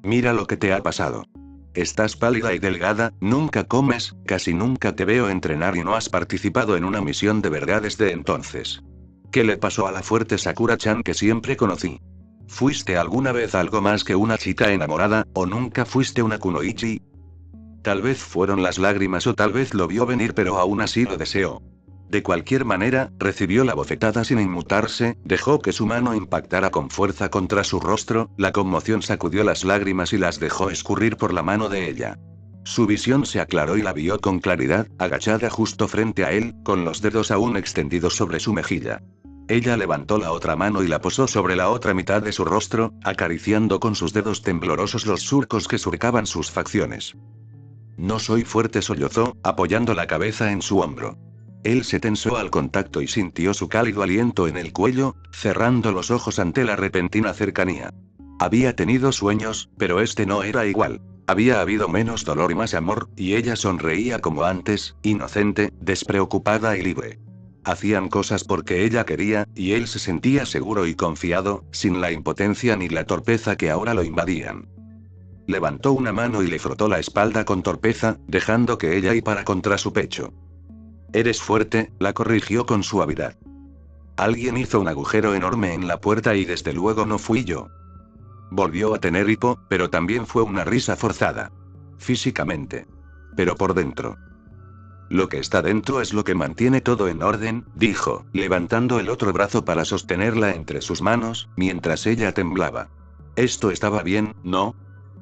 Mira lo que te ha pasado. Estás pálida y delgada, nunca comes, casi nunca te veo entrenar y no has participado en una misión de verdad desde entonces. ¿Qué le pasó a la fuerte Sakura-chan que siempre conocí? ¿Fuiste alguna vez algo más que una chica enamorada, o nunca fuiste una kunoichi? Tal vez fueron las lágrimas o tal vez lo vio venir, pero aún así lo deseó. De cualquier manera, recibió la bofetada sin inmutarse, dejó que su mano impactara con fuerza contra su rostro, la conmoción sacudió las lágrimas y las dejó escurrir por la mano de ella. Su visión se aclaró y la vio con claridad, agachada justo frente a él, con los dedos aún extendidos sobre su mejilla. Ella levantó la otra mano y la posó sobre la otra mitad de su rostro, acariciando con sus dedos temblorosos los surcos que surcaban sus facciones. No soy fuerte, sollozó, apoyando la cabeza en su hombro. Él se tensó al contacto y sintió su cálido aliento en el cuello, cerrando los ojos ante la repentina cercanía. Había tenido sueños, pero este no era igual. Había habido menos dolor y más amor, y ella sonreía como antes, inocente, despreocupada y libre. Hacían cosas porque ella quería, y él se sentía seguro y confiado, sin la impotencia ni la torpeza que ahora lo invadían. Levantó una mano y le frotó la espalda con torpeza, dejando que ella hipara contra su pecho. Eres fuerte, la corrigió con suavidad. Alguien hizo un agujero enorme en la puerta y desde luego no fui yo. Volvió a tener hipo, pero también fue una risa forzada. Físicamente. Pero por dentro. Lo que está dentro es lo que mantiene todo en orden, dijo, levantando el otro brazo para sostenerla entre sus manos, mientras ella temblaba. Esto estaba bien, ¿no?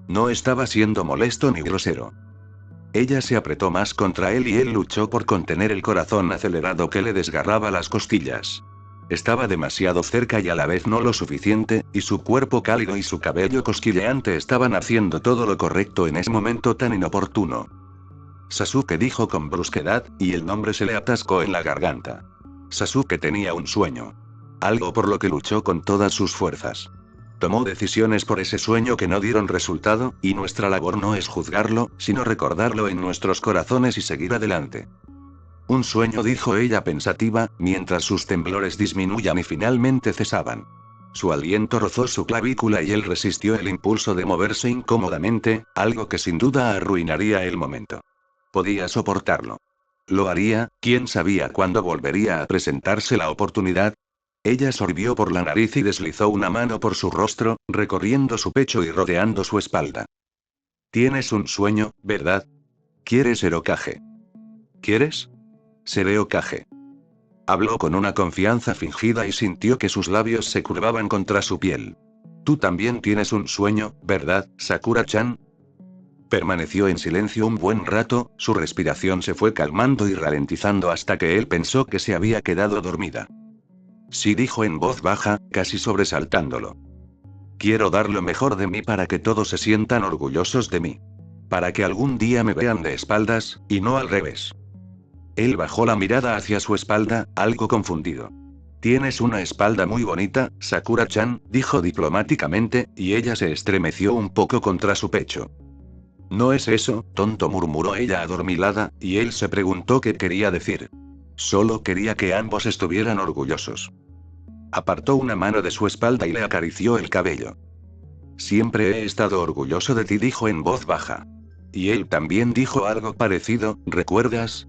No estaba siendo molesto ni grosero. Ella se apretó más contra él y él luchó por contener el corazón acelerado que le desgarraba las costillas. Estaba demasiado cerca y a la vez no lo suficiente, y su cuerpo cálido y su cabello cosquilleante estaban haciendo todo lo correcto en ese momento tan inoportuno. Sasuke, dijo con brusquedad, y el nombre se le atascó en la garganta. Sasuke tenía un sueño. Algo por lo que luchó con todas sus fuerzas. Tomó decisiones por ese sueño que no dieron resultado, y nuestra labor no es juzgarlo, sino recordarlo en nuestros corazones y seguir adelante. Un sueño, dijo ella pensativa, mientras sus temblores disminuían y finalmente cesaban. Su aliento rozó su clavícula y él resistió el impulso de moverse incómodamente, algo que sin duda arruinaría el momento. Podía soportarlo. Lo haría, quién sabía cuándo volvería a presentarse la oportunidad. Ella sorbió por la nariz y deslizó una mano por su rostro, recorriendo su pecho y rodeando su espalda. Tienes un sueño, ¿verdad? ¿Quieres ser Hokage? ¿Quieres? Seré Hokage. Habló con una confianza fingida y sintió que sus labios se curvaban contra su piel. Tú también tienes un sueño, ¿verdad, Sakura-chan? Permaneció en silencio un buen rato, su respiración se fue calmando y ralentizando hasta que él pensó que se había quedado dormida. Sí, dijo en voz baja, casi sobresaltándolo. Quiero dar lo mejor de mí para que todos se sientan orgullosos de mí. Para que algún día me vean de espaldas, y no al revés. Él bajó la mirada hacia su espalda, algo confundido. Tienes una espalda muy bonita, Sakura-chan, dijo diplomáticamente, y ella se estremeció un poco contra su pecho. No es eso, tonto, murmuró ella adormilada, y él se preguntó qué quería decir. Solo quería que ambos estuvieran orgullosos. Apartó una mano de su espalda y le acarició el cabello. Siempre he estado orgulloso de ti, dijo en voz baja. Y él también dijo algo parecido, ¿recuerdas?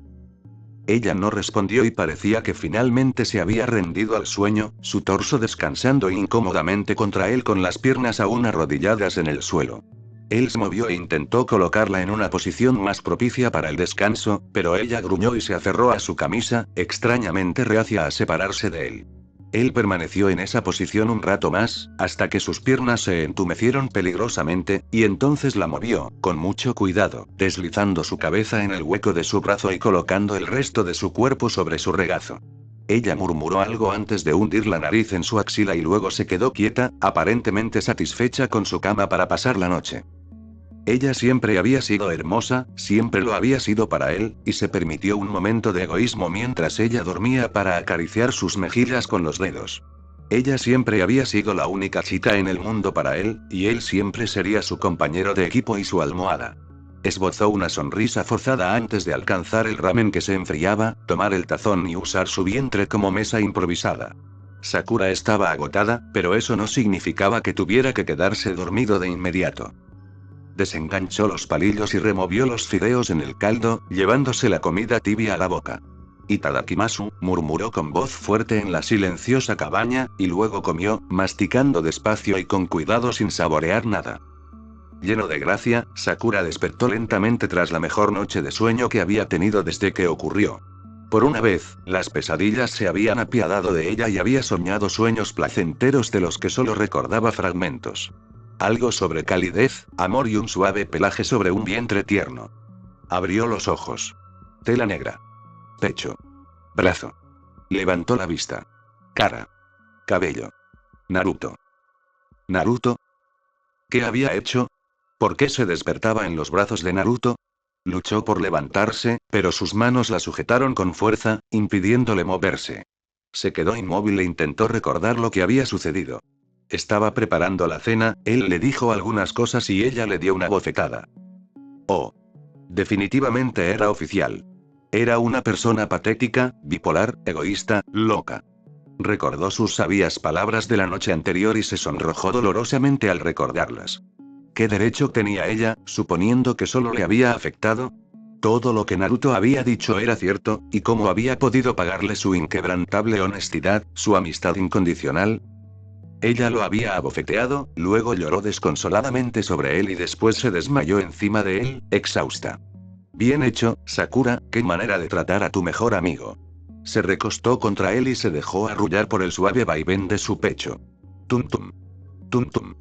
Ella no respondió y parecía que finalmente se había rendido al sueño, su torso descansando incómodamente contra él con las piernas aún arrodilladas en el suelo. Él se movió e intentó colocarla en una posición más propicia para el descanso, pero ella gruñó y se aferró a su camisa, extrañamente reacia a separarse de él. Él permaneció en esa posición un rato más, hasta que sus piernas se entumecieron peligrosamente, y entonces la movió, con mucho cuidado, deslizando su cabeza en el hueco de su brazo y colocando el resto de su cuerpo sobre su regazo. Ella murmuró algo antes de hundir la nariz en su axila y luego se quedó quieta, aparentemente satisfecha con su cama para pasar la noche. Ella siempre había sido hermosa, siempre lo había sido para él, y se permitió un momento de egoísmo mientras ella dormía para acariciar sus mejillas con los dedos. Ella siempre había sido la única chica en el mundo para él, y él siempre sería su compañero de equipo y su almohada. Esbozó una sonrisa forzada antes de alcanzar el ramen que se enfriaba, tomar el tazón y usar su vientre como mesa improvisada. Sakura estaba agotada, pero eso no significaba que tuviera que quedarse dormido de inmediato. Desenganchó los palillos y removió los fideos en el caldo, llevándose la comida tibia a la boca. Itadakimasu, murmuró con voz fuerte en la silenciosa cabaña, y luego comió, masticando despacio y con cuidado sin saborear nada. Lleno de gracia, Sakura despertó lentamente tras la mejor noche de sueño que había tenido desde que ocurrió. Por una vez, las pesadillas se habían apiadado de ella y había soñado sueños placenteros de los que solo recordaba fragmentos. Algo sobre calidez, amor y un suave pelaje sobre un vientre tierno. Abrió los ojos. Tela negra. Pecho. Brazo. Levantó la vista. Cara. Cabello. Naruto. ¿Naruto? ¿Qué había hecho? ¿Por qué se despertaba en los brazos de Naruto? Luchó por levantarse, pero sus manos la sujetaron con fuerza, impidiéndole moverse. Se quedó inmóvil e intentó recordar lo que había sucedido. Estaba preparando la cena, él le dijo algunas cosas y ella le dio una bofetada. Oh. Definitivamente era oficial. Era una persona patética, bipolar, egoísta, loca. Recordó sus sabias palabras de la noche anterior y se sonrojó dolorosamente al recordarlas. ¿Qué derecho tenía ella, suponiendo que solo le había afectado? Todo lo que Naruto había dicho era cierto, y cómo había podido pagarle su inquebrantable honestidad, su amistad incondicional. Ella lo había abofeteado, luego lloró desconsoladamente sobre él y después se desmayó encima de él, exhausta. Bien hecho, Sakura, qué manera de tratar a tu mejor amigo. Se recostó contra él y se dejó arrullar por el suave vaivén de su pecho. Tum tum. Tum tum.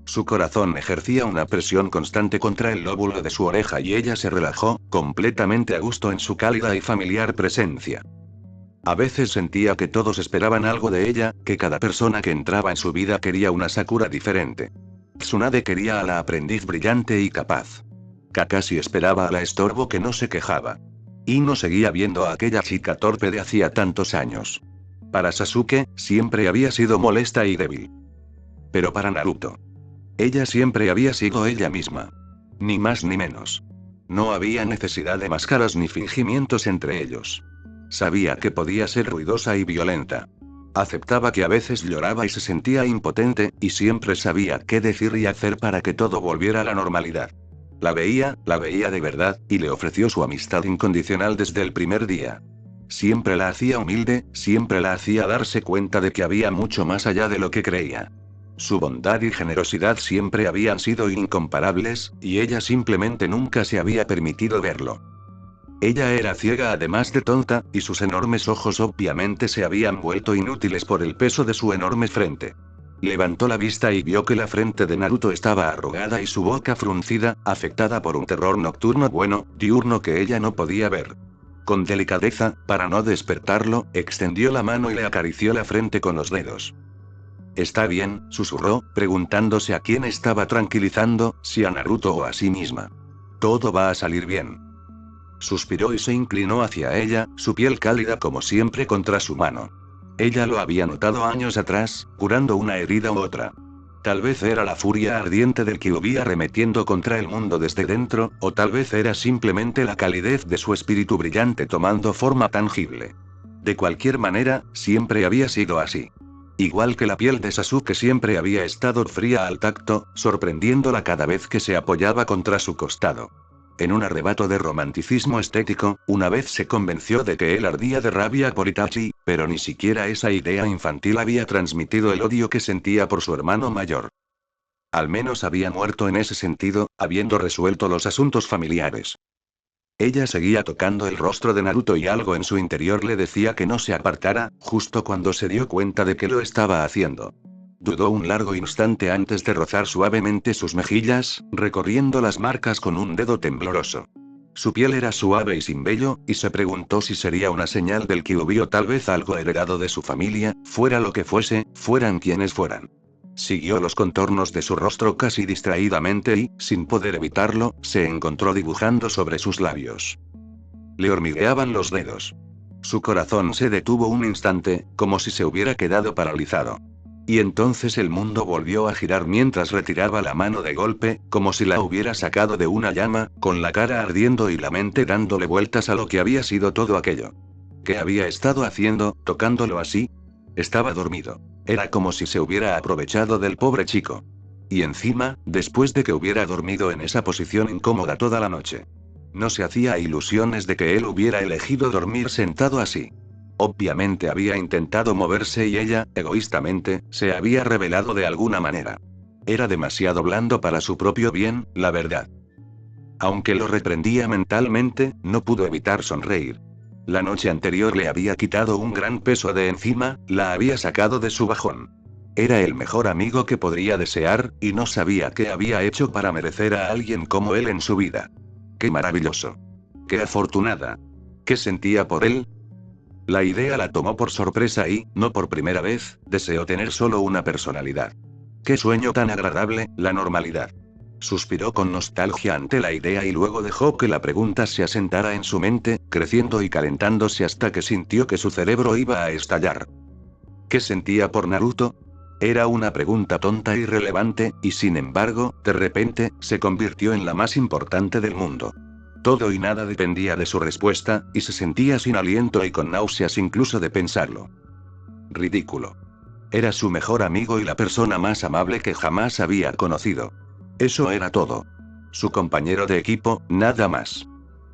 Su corazón ejercía una presión constante contra el lóbulo de su oreja y ella se relajó, completamente a gusto en su cálida y familiar presencia. A veces sentía que todos esperaban algo de ella, que cada persona que entraba en su vida quería una Sakura diferente. Tsunade quería a la aprendiz brillante y capaz. Kakashi esperaba a la estorbo que no se quejaba. Ino seguía viendo a aquella chica torpe de hacía tantos años. Para Sasuke, siempre había sido molesta y débil. Pero para Naruto, ella siempre había sido ella misma. Ni más ni menos. No había necesidad de máscaras ni fingimientos entre ellos. Sabía que podía ser ruidosa y violenta. Aceptaba que a veces lloraba y se sentía impotente, y siempre sabía qué decir y hacer para que todo volviera a la normalidad. La veía de verdad, y le ofreció su amistad incondicional desde el primer día. Siempre la hacía humilde, siempre la hacía darse cuenta de que había mucho más allá de lo que creía. Su bondad y generosidad siempre habían sido incomparables, y ella simplemente nunca se había permitido verlo. Ella era ciega además de tonta, y sus enormes ojos obviamente se habían vuelto inútiles por el peso de su enorme frente. Levantó la vista y vio que la frente de Naruto estaba arrugada y su boca fruncida, afectada por un terror nocturno diurno que ella no podía ver. Con delicadeza, para no despertarlo, extendió la mano y le acarició la frente con los dedos. «Está bien», susurró, preguntándose a quién estaba tranquilizando, si a Naruto o a sí misma. «Todo va a salir bien». Suspiró y se inclinó hacia ella, su piel cálida como siempre contra su mano. Ella lo había notado años atrás, curando una herida u otra. Tal vez era la furia ardiente del Kyuubi arremetiendo contra el mundo desde dentro, o tal vez era simplemente la calidez de su espíritu brillante tomando forma tangible. De cualquier manera, siempre había sido así. Igual que la piel de Sasuke siempre había estado fría al tacto, sorprendiéndola cada vez que se apoyaba contra su costado. En un arrebato de romanticismo estético, una vez se convenció de que él ardía de rabia por Itachi, pero ni siquiera esa idea infantil había transmitido el odio que sentía por su hermano mayor. Al menos había muerto en ese sentido, habiendo resuelto los asuntos familiares. Ella seguía tocando el rostro de Naruto y algo en su interior le decía que no se apartara, justo cuando se dio cuenta de que lo estaba haciendo. Dudó un largo instante antes de rozar suavemente sus mejillas, recorriendo las marcas con un dedo tembloroso. Su piel era suave y sin vello, y se preguntó si sería una señal del Kyuubi o tal vez algo heredado de su familia, fuera lo que fuese, fueran quienes fueran. Siguió los contornos de su rostro casi distraídamente y, sin poder evitarlo, se encontró dibujando sobre sus labios. Le hormigueaban los dedos. Su corazón se detuvo un instante, como si se hubiera quedado paralizado. Y entonces el mundo volvió a girar mientras retiraba la mano de golpe, como si la hubiera sacado de una llama, con la cara ardiendo y la mente dándole vueltas a lo que había sido todo aquello. ¿Qué había estado haciendo, tocándolo así? Estaba dormido. Era como si se hubiera aprovechado del pobre chico. Y encima, después de que hubiera dormido en esa posición incómoda toda la noche. No se hacía ilusiones de que él hubiera elegido dormir sentado así. Obviamente había intentado moverse y ella, egoístamente, se había rebelado de alguna manera. Era demasiado blando para su propio bien, la verdad. Aunque lo reprendía mentalmente, no pudo evitar sonreír. La noche anterior le había quitado un gran peso de encima, la había sacado de su bajón. Era el mejor amigo que podría desear, y no sabía qué había hecho para merecer a alguien como él en su vida. ¡Qué maravilloso! ¡Qué afortunada! ¿Qué sentía por él? La idea la tomó por sorpresa y, no por primera vez, deseó tener solo una personalidad. ¡Qué sueño tan agradable, la normalidad! Suspiró con nostalgia ante la idea y luego dejó que la pregunta se asentara en su mente, creciendo y calentándose hasta que sintió que su cerebro iba a estallar. ¿Qué sentía por Naruto? Era una pregunta tonta e irrelevante, y sin embargo, de repente, se convirtió en la más importante del mundo. Todo y nada dependía de su respuesta, y se sentía sin aliento y con náuseas incluso de pensarlo. Ridículo. Era su mejor amigo y la persona más amable que jamás había conocido. Eso era todo. Su compañero de equipo, nada más.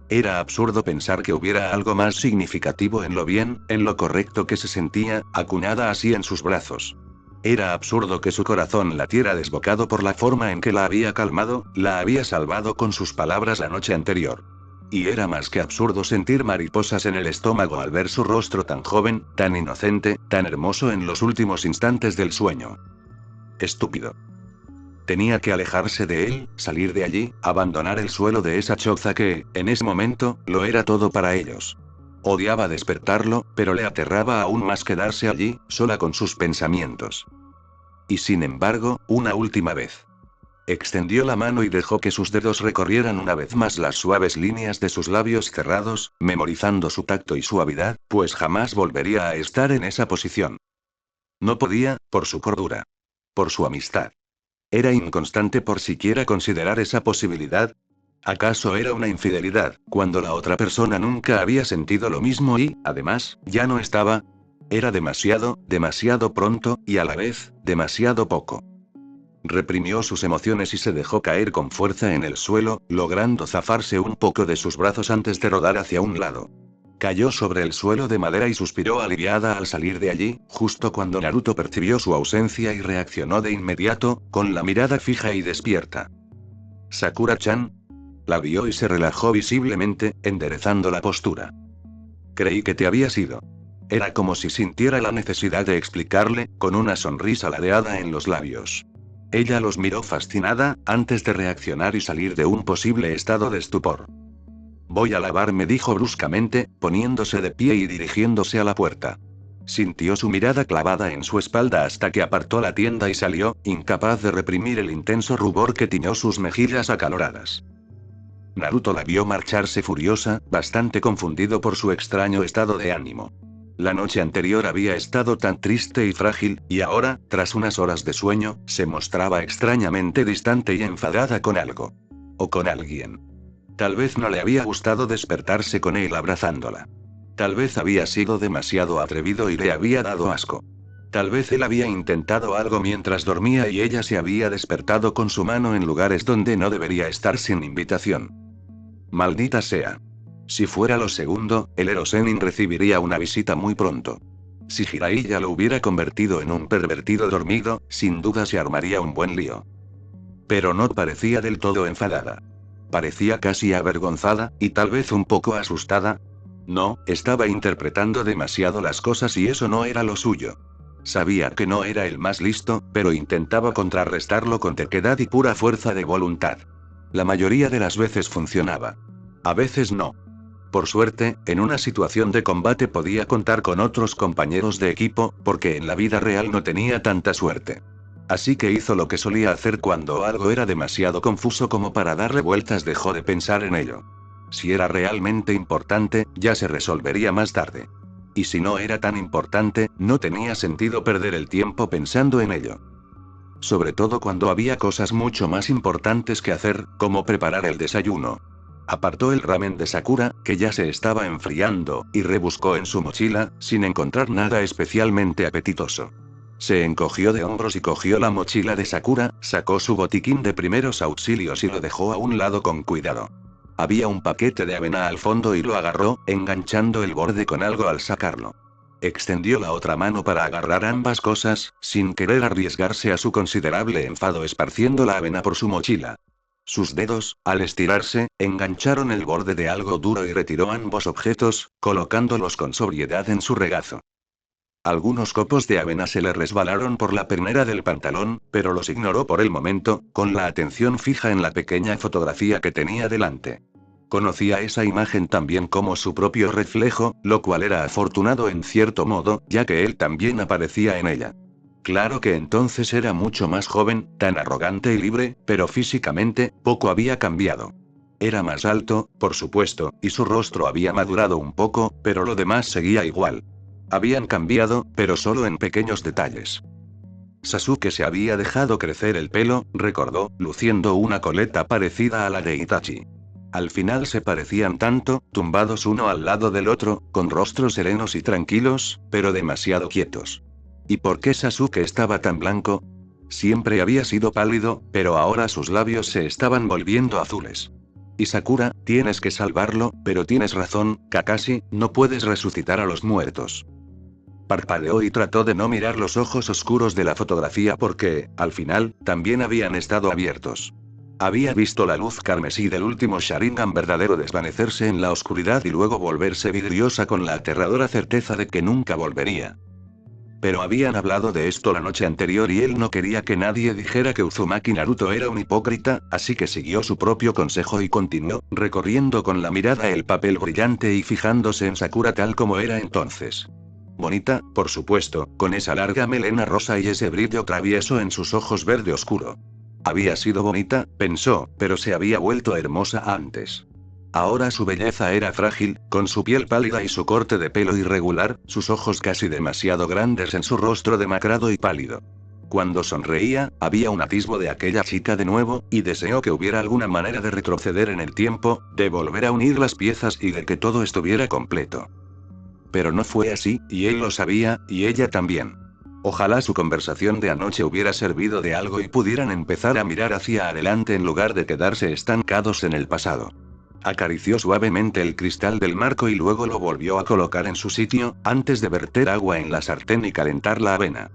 Era absurdo pensar que hubiera algo más significativo en lo bien, en lo correcto que se sentía, acunada así en sus brazos. Era absurdo que su corazón latiera desbocado por la forma en que la había calmado, la había salvado con sus palabras la noche anterior. Y era más que absurdo sentir mariposas en el estómago al ver su rostro tan joven, tan inocente, tan hermoso en los últimos instantes del sueño. Estúpido. Tenía que alejarse de él, salir de allí, abandonar el suelo de esa choza que, en ese momento, lo era todo para ellos. Odiaba despertarlo, pero le aterraba aún más quedarse allí, sola con sus pensamientos. Y sin embargo, una última vez. Extendió la mano y dejó que sus dedos recorrieran una vez más las suaves líneas de sus labios cerrados, memorizando su tacto y suavidad, pues jamás volvería a estar en esa posición. No podía, por su cordura. Por su amistad. Era inconstante por siquiera considerar esa posibilidad. ¿Acaso era una infidelidad, cuando la otra persona nunca había sentido lo mismo y, además, ya no estaba? Era demasiado, demasiado pronto, y a la vez, demasiado poco. Reprimió sus emociones y se dejó caer con fuerza en el suelo, logrando zafarse un poco de sus brazos antes de rodar hacia un lado. Cayó sobre el suelo de madera y suspiró aliviada al salir de allí, justo cuando Naruto percibió su ausencia y reaccionó de inmediato, con la mirada fija y despierta. ¿Sakura-chan? La vio y se relajó visiblemente, enderezando la postura. Creí que te habías ido. Era como si sintiera la necesidad de explicarle, con una sonrisa ladeada en los labios. Ella los miró fascinada, antes de reaccionar y salir de un posible estado de estupor. Voy a lavarme, dijo bruscamente, poniéndose de pie y dirigiéndose a la puerta. Sintió su mirada clavada en su espalda hasta que apartó la tienda y salió, incapaz de reprimir el intenso rubor que tiñó sus mejillas acaloradas. Naruto la vio marcharse furiosa, bastante confundido por su extraño estado de ánimo. La noche anterior había estado tan triste y frágil, y ahora, tras unas horas de sueño, se mostraba extrañamente distante y enfadada con algo. O con alguien. Tal vez no le había gustado despertarse con él abrazándola. Tal vez había sido demasiado atrevido y le había dado asco. Tal vez él había intentado algo mientras dormía y ella se había despertado con su mano en lugares donde no debería estar sin invitación. Maldita sea. Si fuera lo segundo, el Ero Sennin recibiría una visita muy pronto. Si Jiraiya lo hubiera convertido en un pervertido dormido, sin duda se armaría un buen lío. Pero no parecía del todo enfadada. Parecía casi avergonzada, y tal vez un poco asustada. No, estaba interpretando demasiado las cosas y eso no era lo suyo. Sabía que no era el más listo, pero intentaba contrarrestarlo con terquedad y pura fuerza de voluntad. La mayoría de las veces funcionaba. A veces no. Por suerte, en una situación de combate podía contar con otros compañeros de equipo, porque en la vida real no tenía tanta suerte. Así que hizo lo que solía hacer cuando algo era demasiado confuso como para darle vueltas, dejó de pensar en ello. Si era realmente importante, ya se resolvería más tarde. Y si no era tan importante, no tenía sentido perder el tiempo pensando en ello. Sobre todo cuando había cosas mucho más importantes que hacer, como preparar el desayuno. Apartó el ramen de Sakura, que ya se estaba enfriando, y rebuscó en su mochila, sin encontrar nada especialmente apetitoso. Se encogió de hombros y cogió la mochila de Sakura, sacó su botiquín de primeros auxilios y lo dejó a un lado con cuidado. Había un paquete de avena al fondo y lo agarró, enganchando el borde con algo al sacarlo. Extendió la otra mano para agarrar ambas cosas, sin querer arriesgarse a su considerable enfado esparciendo la avena por su mochila. Sus dedos, al estirarse, engancharon el borde de algo duro y retiró ambos objetos, colocándolos con sobriedad en su regazo. Algunos copos de avena se le resbalaron por la pernera del pantalón, pero los ignoró por el momento, con la atención fija en la pequeña fotografía que tenía delante. Conocía esa imagen tan bien como su propio reflejo, lo cual era afortunado en cierto modo, ya que él también aparecía en ella. Claro que entonces era mucho más joven, tan arrogante y libre, pero físicamente, poco había cambiado. Era más alto, por supuesto, y su rostro había madurado un poco, pero lo demás seguía igual. Habían cambiado, pero solo en pequeños detalles. Sasuke se había dejado crecer el pelo, recordó, luciendo una coleta parecida a la de Itachi. Al final se parecían tanto, tumbados uno al lado del otro, con rostros serenos y tranquilos, pero demasiado quietos. ¿Y por qué Sasuke estaba tan blanco? Siempre había sido pálido, pero ahora sus labios se estaban volviendo azules. Y Sakura, tienes que salvarlo, pero tienes razón, Kakashi, no puedes resucitar a los muertos. Parpadeó y trató de no mirar los ojos oscuros de la fotografía porque, al final, también habían estado abiertos. Había visto la luz carmesí del último Sharingan verdadero desvanecerse en la oscuridad y luego volverse vidriosa con la aterradora certeza de que nunca volvería. Pero habían hablado de esto la noche anterior y él no quería que nadie dijera que Uzumaki Naruto era un hipócrita, así que siguió su propio consejo y continuó, recorriendo con la mirada el papel brillante y fijándose en Sakura tal como era entonces. Bonita, por supuesto, con esa larga melena rosa y ese brillo travieso en sus ojos verde oscuro. Había sido bonita, pensó, pero se había vuelto hermosa antes. Ahora su belleza era frágil, con su piel pálida y su corte de pelo irregular, sus ojos casi demasiado grandes en su rostro demacrado y pálido. Cuando sonreía, había un atisbo de aquella chica de nuevo, y deseó que hubiera alguna manera de retroceder en el tiempo, de volver a unir las piezas y de que todo estuviera completo. Pero no fue así, y él lo sabía, y ella también. Ojalá su conversación de anoche hubiera servido de algo y pudieran empezar a mirar hacia adelante en lugar de quedarse estancados en el pasado. Acarició suavemente el cristal del marco y luego lo volvió a colocar en su sitio, antes de verter agua en la sartén y calentar la avena.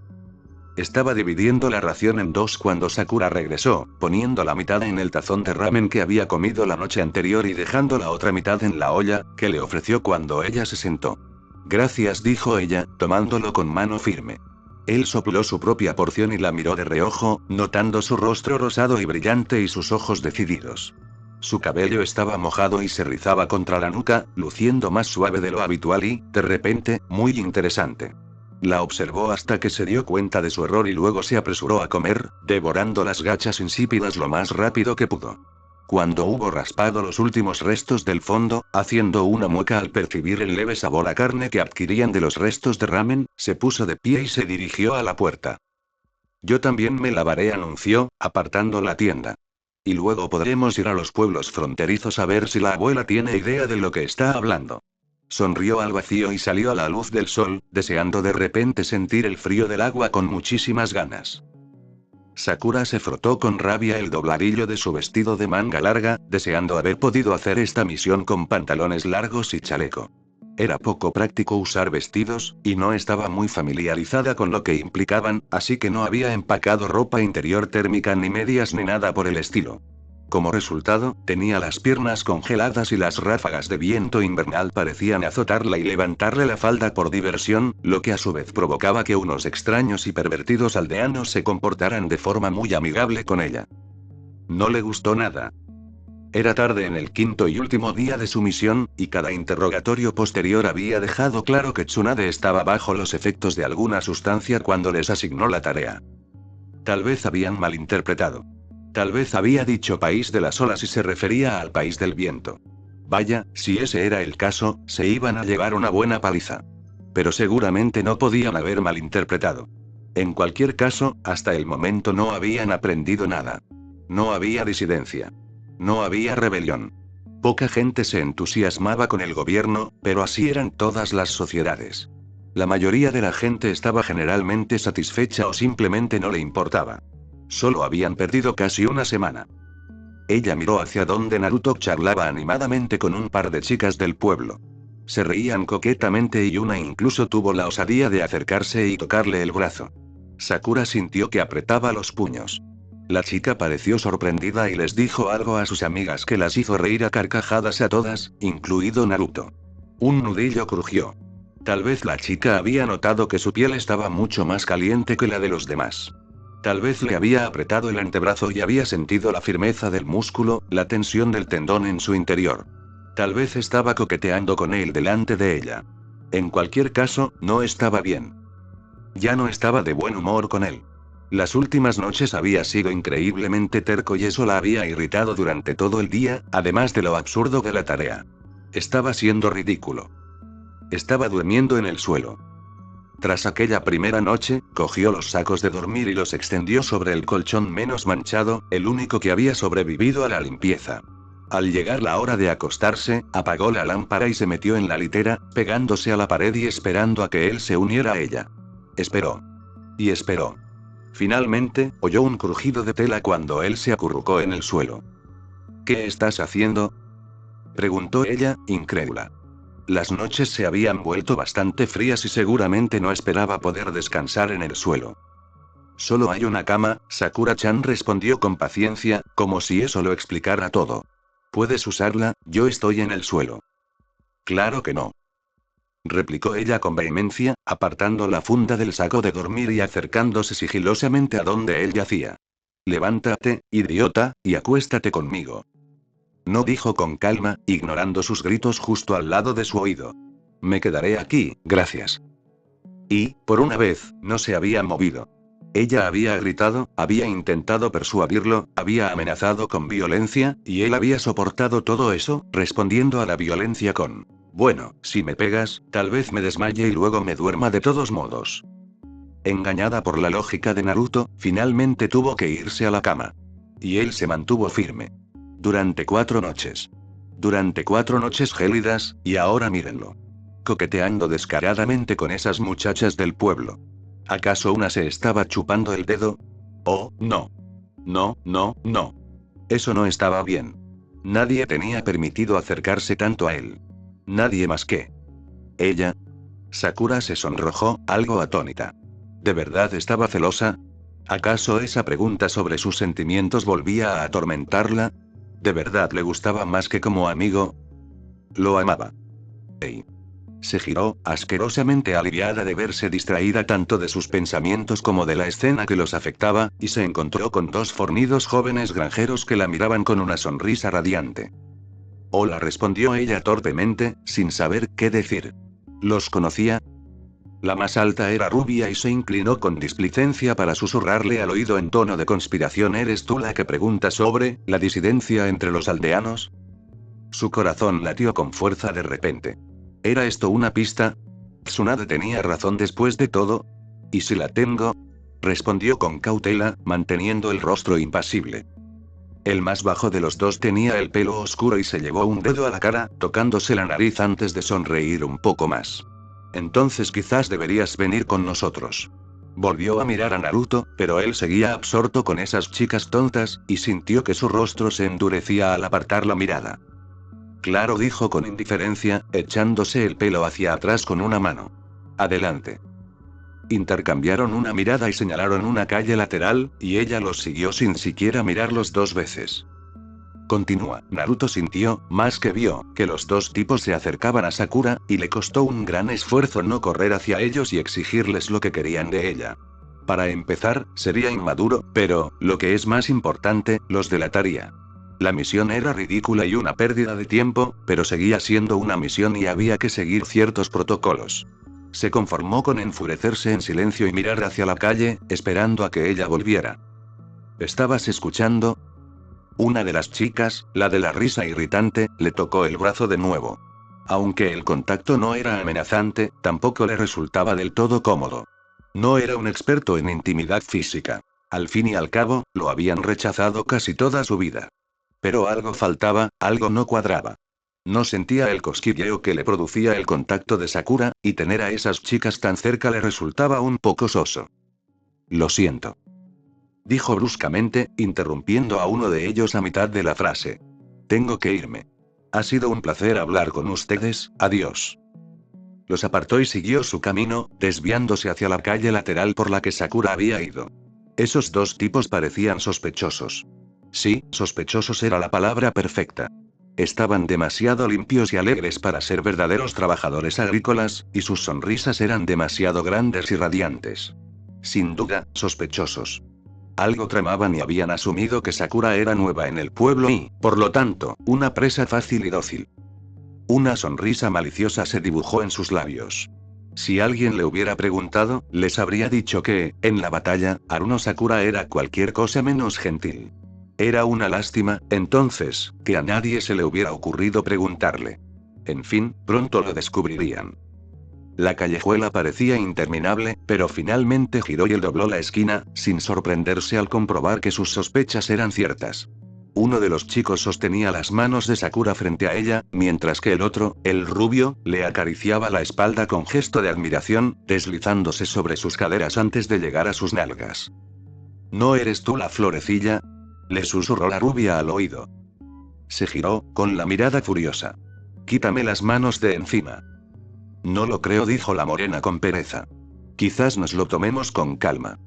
Estaba dividiendo la ración en dos cuando Sakura regresó, poniendo la mitad en el tazón de ramen que había comido la noche anterior y dejando la otra mitad en la olla, que le ofreció cuando ella se sentó. Gracias, dijo ella, tomándolo con mano firme. Él sopló su propia porción y la miró de reojo, notando su rostro rosado y brillante y sus ojos decididos. Su cabello estaba mojado y se rizaba contra la nuca, luciendo más suave de lo habitual y, de repente, muy interesante. La observó hasta que se dio cuenta de su error y luego se apresuró a comer, devorando las gachas insípidas lo más rápido que pudo. Cuando hubo raspado los últimos restos del fondo, haciendo una mueca al percibir el leve sabor a carne que adquirían de los restos de ramen, se puso de pie y se dirigió a la puerta. Yo también me lavaré, anunció, apartando la tienda. Y luego podremos ir a los pueblos fronterizos a ver si la abuela tiene idea de lo que está hablando. Sonrió al vacío y salió a la luz del sol, deseando de repente sentir el frío del agua con muchísimas ganas. Sakura se frotó con rabia el dobladillo de su vestido de manga larga, deseando haber podido hacer esta misión con pantalones largos y chaleco. Era poco práctico usar vestidos, y no estaba muy familiarizada con lo que implicaban, así que no había empacado ropa interior térmica ni medias ni nada por el estilo. Como resultado, tenía las piernas congeladas y las ráfagas de viento invernal parecían azotarla y levantarle la falda por diversión, lo que a su vez provocaba que unos extraños y pervertidos aldeanos se comportaran de forma muy amigable con ella. No le gustó nada. Era tarde en el quinto y último día de su misión, y cada interrogatorio posterior había dejado claro que Tsunade estaba bajo los efectos de alguna sustancia cuando les asignó la tarea. Tal vez habían malinterpretado. Tal vez había dicho país de las olas y se refería al país del viento. Vaya, si ese era el caso, se iban a llevar una buena paliza. Pero seguramente no podían haber malinterpretado. En cualquier caso, hasta el momento no habían aprendido nada. No había disidencia. No había rebelión. Poca gente se entusiasmaba con el gobierno, pero así eran todas las sociedades. La mayoría de la gente estaba generalmente satisfecha o simplemente no le importaba. Solo habían perdido casi una semana. Ella miró hacia donde Naruto charlaba animadamente con un par de chicas del pueblo. Se reían coquetamente y una incluso tuvo la osadía de acercarse y tocarle el brazo. Sakura sintió que apretaba los puños. La chica pareció sorprendida y les dijo algo a sus amigas que las hizo reír a carcajadas a todas, incluido Naruto. Un nudillo crujió. Tal vez la chica había notado que su piel estaba mucho más caliente que la de los demás. Tal vez le había apretado el antebrazo y había sentido la firmeza del músculo, la tensión del tendón en su interior. Tal vez estaba coqueteando con él delante de ella. En cualquier caso, no estaba bien. Ya no estaba de buen humor con él. Las últimas noches había sido increíblemente terco y eso la había irritado durante todo el día, además de lo absurdo de la tarea. Estaba siendo ridículo. Estaba durmiendo en el suelo. Tras aquella primera noche, cogió los sacos de dormir y los extendió sobre el colchón menos manchado, el único que había sobrevivido a la limpieza. Al llegar la hora de acostarse, apagó la lámpara y se metió en la litera, pegándose a la pared y esperando a que él se uniera a ella. Esperó. Y esperó. Finalmente, oyó un crujido de tela cuando él se acurrucó en el suelo. ¿Qué estás haciendo?, preguntó ella, incrédula. Las noches se habían vuelto bastante frías y seguramente no esperaba poder descansar en el suelo. Solo hay una cama, Sakura-chan respondió con paciencia, como si eso lo explicara todo. Puedes usarla, yo estoy en el suelo. Claro que no, replicó ella con vehemencia, apartando la funda del saco de dormir y acercándose sigilosamente a donde él yacía. Levántate, idiota, y acuéstate conmigo. No, dijo con calma, ignorando sus gritos justo al lado de su oído. Me quedaré aquí, gracias. Y, por una vez, no se había movido. Ella había gritado, había intentado persuadirlo, había amenazado con violencia, y él había soportado todo eso, respondiendo a la violencia con: bueno, si me pegas, tal vez me desmaye y luego me duerma de todos modos. Engañada por la lógica de Naruto, finalmente tuvo que irse a la cama. Y él se mantuvo firme. Durante 4 noches. Durante 4 noches gélidas, y ahora mírenlo. Coqueteando descaradamente con esas muchachas del pueblo. ¿Acaso una se estaba chupando el dedo? Oh, no. No, no, no. Eso no estaba bien. Nadie tenía permitido acercarse tanto a él. Nadie más que ella. Sakura se sonrojó, algo atónita. ¿De verdad estaba celosa? ¿Acaso esa pregunta sobre sus sentimientos volvía a atormentarla? ¿De verdad le gustaba más que como amigo? Lo amaba. Ey. Se giró, asquerosamente aliviada de verse distraída tanto de sus pensamientos como de la escena que los afectaba, y se encontró con dos fornidos jóvenes granjeros que la miraban con una sonrisa radiante. Hola, respondió ella torpemente, sin saber qué decir. ¿Los conocía? La más alta era rubia y se inclinó con displicencia para susurrarle al oído en tono de conspiración: ¿eres tú la que pregunta sobre la disidencia entre los aldeanos? Su corazón latió con fuerza de repente. ¿Era esto una pista? ¿Tsunade tenía razón después de todo? ¿Y si la tengo? Respondió con cautela, manteniendo el rostro impasible. El más bajo de los dos tenía el pelo oscuro y se llevó un dedo a la cara, tocándose la nariz antes de sonreír un poco más. Entonces quizás deberías venir con nosotros. Volvió a mirar a Naruto, pero él seguía absorto con esas chicas tontas, y sintió que su rostro se endurecía al apartar la mirada. Claro, dijo con indiferencia, echándose el pelo hacia atrás con una mano. Adelante. Intercambiaron una mirada y señalaron una calle lateral, y ella los siguió sin siquiera mirarlos dos veces. Continúa. Naruto sintió, más que vio, que los dos tipos se acercaban a Sakura, y le costó un gran esfuerzo no correr hacia ellos y exigirles lo que querían de ella. Para empezar, sería inmaduro, pero, lo que es más importante, los delataría. La misión era ridícula y una pérdida de tiempo, pero seguía siendo una misión y había que seguir ciertos protocolos. Se conformó con enfurecerse en silencio y mirar hacia la calle, esperando a que ella volviera. ¿Estabas escuchando? Una de las chicas, la de la risa irritante, le tocó el brazo de nuevo. Aunque el contacto no era amenazante, tampoco le resultaba del todo cómodo. No era un experto en intimidad física. Al fin y al cabo, lo habían rechazado casi toda su vida. Pero algo faltaba, algo no cuadraba. No sentía el cosquilleo que le producía el contacto de Sakura, y tener a esas chicas tan cerca le resultaba un poco soso. Lo siento. Dijo bruscamente, interrumpiendo a uno de ellos a mitad de la frase. Tengo que irme. Ha sido un placer hablar con ustedes, adiós. Los apartó y siguió su camino, desviándose hacia la calle lateral por la que Sakura había ido. Esos dos tipos parecían sospechosos. Sí, sospechosos era la palabra perfecta. Estaban demasiado limpios y alegres para ser verdaderos trabajadores agrícolas, y sus sonrisas eran demasiado grandes y radiantes. Sin duda, sospechosos. Algo tramaban y habían asumido que Sakura era nueva en el pueblo y, por lo tanto, una presa fácil y dócil. Una sonrisa maliciosa se dibujó en sus labios. Si alguien le hubiera preguntado, les habría dicho que, en la batalla, Haruno Sakura era cualquier cosa menos gentil. Era una lástima, entonces, que a nadie se le hubiera ocurrido preguntarle. En fin, pronto lo descubrirían. La callejuela parecía interminable, pero finalmente giró y él dobló la esquina, sin sorprenderse al comprobar que sus sospechas eran ciertas. Uno de los chicos sostenía las manos de Sakura frente a ella, mientras que el otro, el rubio, le acariciaba la espalda con gesto de admiración, deslizándose sobre sus caderas antes de llegar a sus nalgas. ¿No eres tú la florecilla?, le susurró la rubia al oído. Se giró, con la mirada furiosa. Quítame las manos de encima. No lo creo, dijo la morena con pereza. Quizás nos lo tomemos con calma.